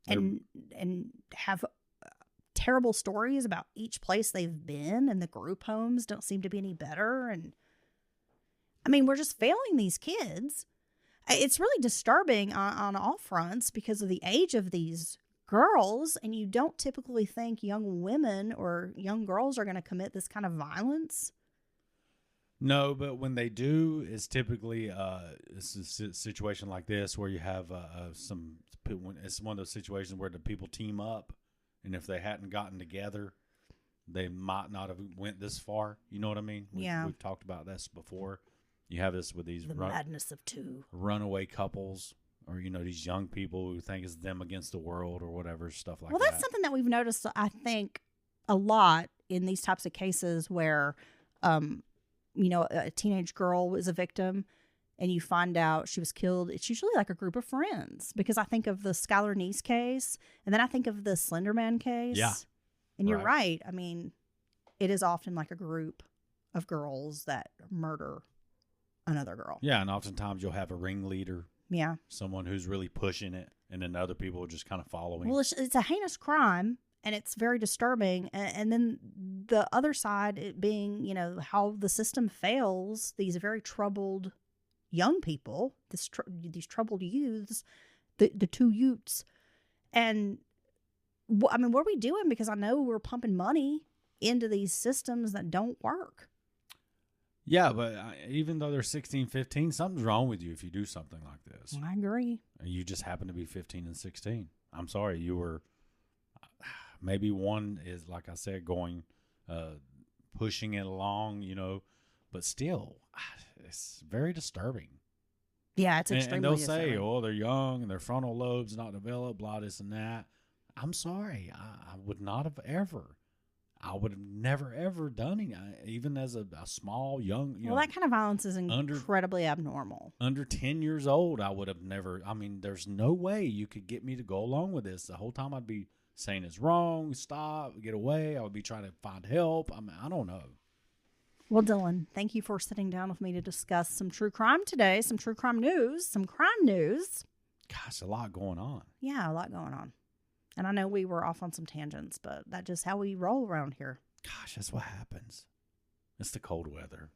And have terrible stories about each place they've been, and the group homes don't seem to be any better. And I mean, we're just failing these kids. It's really disturbing on all fronts because of the age of these girls, and you don't typically think young women or young girls are going to commit this kind of violence. No, but when they do, it's typically it's a situation like this where you have it's one of those situations where the people team up, and if they hadn't gotten together, they might not have went this far. You know what I mean? We've talked about this before. You have this with these madness of two runaway couples, or these young people who think it's them against the world or whatever, stuff like that. Well, that's something that we've noticed, I think, a lot in these types of cases where a teenage girl is a victim and you find out she was killed. It's usually like a group of friends, because I think of the Skylar Neese case, and then I think of the Slender Man case. Yeah. And you're right. I mean, it is often like a group of girls that murder another girl. Yeah, and oftentimes you'll have a ringleader. Yeah. Someone who's really pushing it, and then other people are just kind of following. Well, it's a heinous crime, and it's very disturbing. And then the other side, it being, how the system fails these very troubled young people, these troubled youths, the two youths. And I mean, what are we doing? Because I know we're pumping money into these systems that don't work. Yeah, but even though they're 16, 15, something's wrong with you if you do something like this. I agree. You just happen to be 15 and 16. I'm sorry. You were, maybe one is, like I said, going, pushing it along, but still, it's very disturbing. Yeah, it's extremely And they'll disturbing. say, oh, they're young and their frontal lobe's not developed, blah, this and that. I'm sorry. I would not have ever. I would have never, ever done it, even as a small, young, that kind of violence is incredibly abnormal. Under 10 years old, I would have never, there's no way you could get me to go along with this. The whole time I'd be saying it's wrong, stop, get away. I would be trying to find help. I don't know. Well, Dylan, thank you for sitting down with me to discuss some true crime today, some true crime news, some crime news. Gosh, a lot going on. Yeah, a lot going on. And I know we were off on some tangents, but that's just how we roll around here. Gosh, that's what happens. It's the cold weather.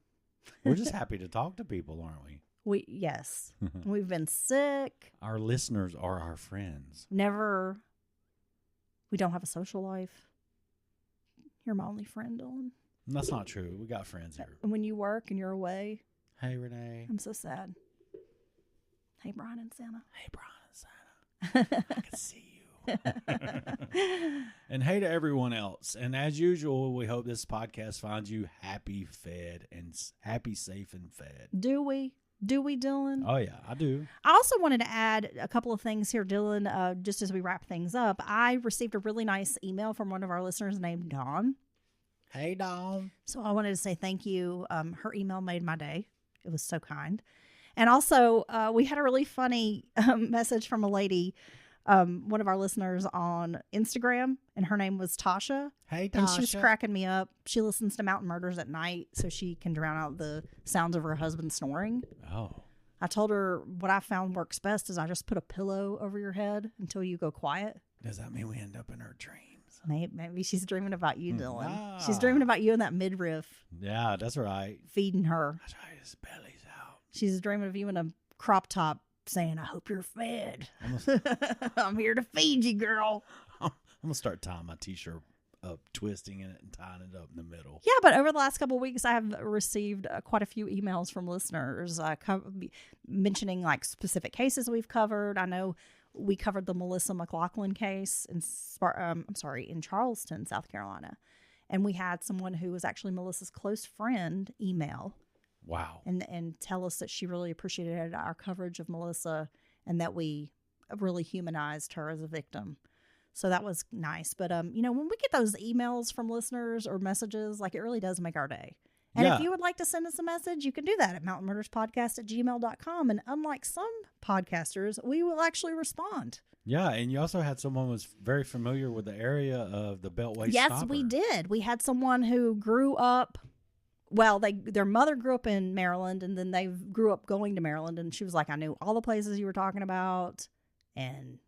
We're just happy to talk to people, aren't we? Yes. We've been sick. Our listeners are our friends. We don't have a social life. You're my only friend, Dylan. That's not true. We got friends here. And when you work and you're away. Hey, Renee. I'm so sad. Hey, Brian and Santa. Hey, Brian and Santa. I can see you. And hey to everyone else. And as usual, we hope this podcast finds you happy, fed, and happy, safe, and fed. Do we? Do we, Dylan? Oh, yeah, I do. I also wanted to add a couple of things here, Dylan, just as we wrap things up. I received a really nice email from one of our listeners named Dawn. Hey, Dawn. So I wanted to say thank you. Her email made my day. It was so kind. And also, we had a really funny message from a lady, one of our listeners on Instagram, and her name was Tasha. Hey, Tasha. And she was cracking me up. She listens to Mountain Murders at night so she can drown out the sounds of her husband snoring. Oh. I told her what I found works best is I just put a pillow over your head until you go quiet. Does that mean we end up in our dreams? Maybe she's dreaming about you, Dylan. Ah. She's dreaming about you in that midriff. Yeah, that's right. Feeding her. That's right. His belly's out. She's dreaming of you in a crop top saying, I hope you're fed. I'm here to feed you, girl. I'm going to start tying my t-shirt up, twisting it and tying it up in the middle. Yeah, but over the last couple of weeks, I have received quite a few emails from listeners mentioning like specific cases we've covered. I know we covered the Melissa McLaughlin case in Charleston, South Carolina. And we had someone who was actually Melissa's close friend email Wow. and tell us that she really appreciated our coverage of Melissa and that we really humanized her as a victim. So that was nice. But, you know, when we get those emails from listeners or messages, like, it really does make our day. And if you would like to send us a message, you can do that at mountainmurderspodcast@gmail.com. And unlike some podcasters, we will actually respond. Yeah, and you also had someone who was very familiar with the area of the Beltway Yes, Stopper. we did. We had someone who grew up, well, their mother grew up in Maryland, and then they grew up going to Maryland. And she was like, I knew all the places you were talking about. And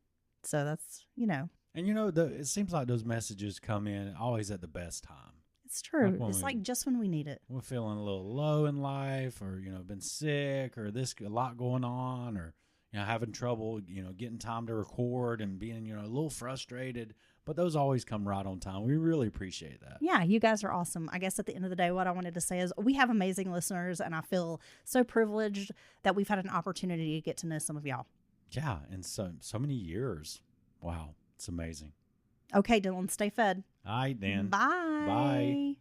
so that's, you know. And, you know, it seems like those messages come in always at the best time. It's true. It's like just when we need it. We're feeling a little low in life, or, you know, been sick, or a lot going on, or, you know, having trouble, you know, getting time to record and being, you know, a little frustrated. But those always come right on time. We really appreciate that. Yeah, you guys are awesome. I guess at the end of the day, what I wanted to say is we have amazing listeners, and I feel so privileged that we've had an opportunity to get to know some of y'all. Yeah, and so many years. Wow, it's amazing. Okay, Dylan, stay fed. All right, then. Bye. Bye.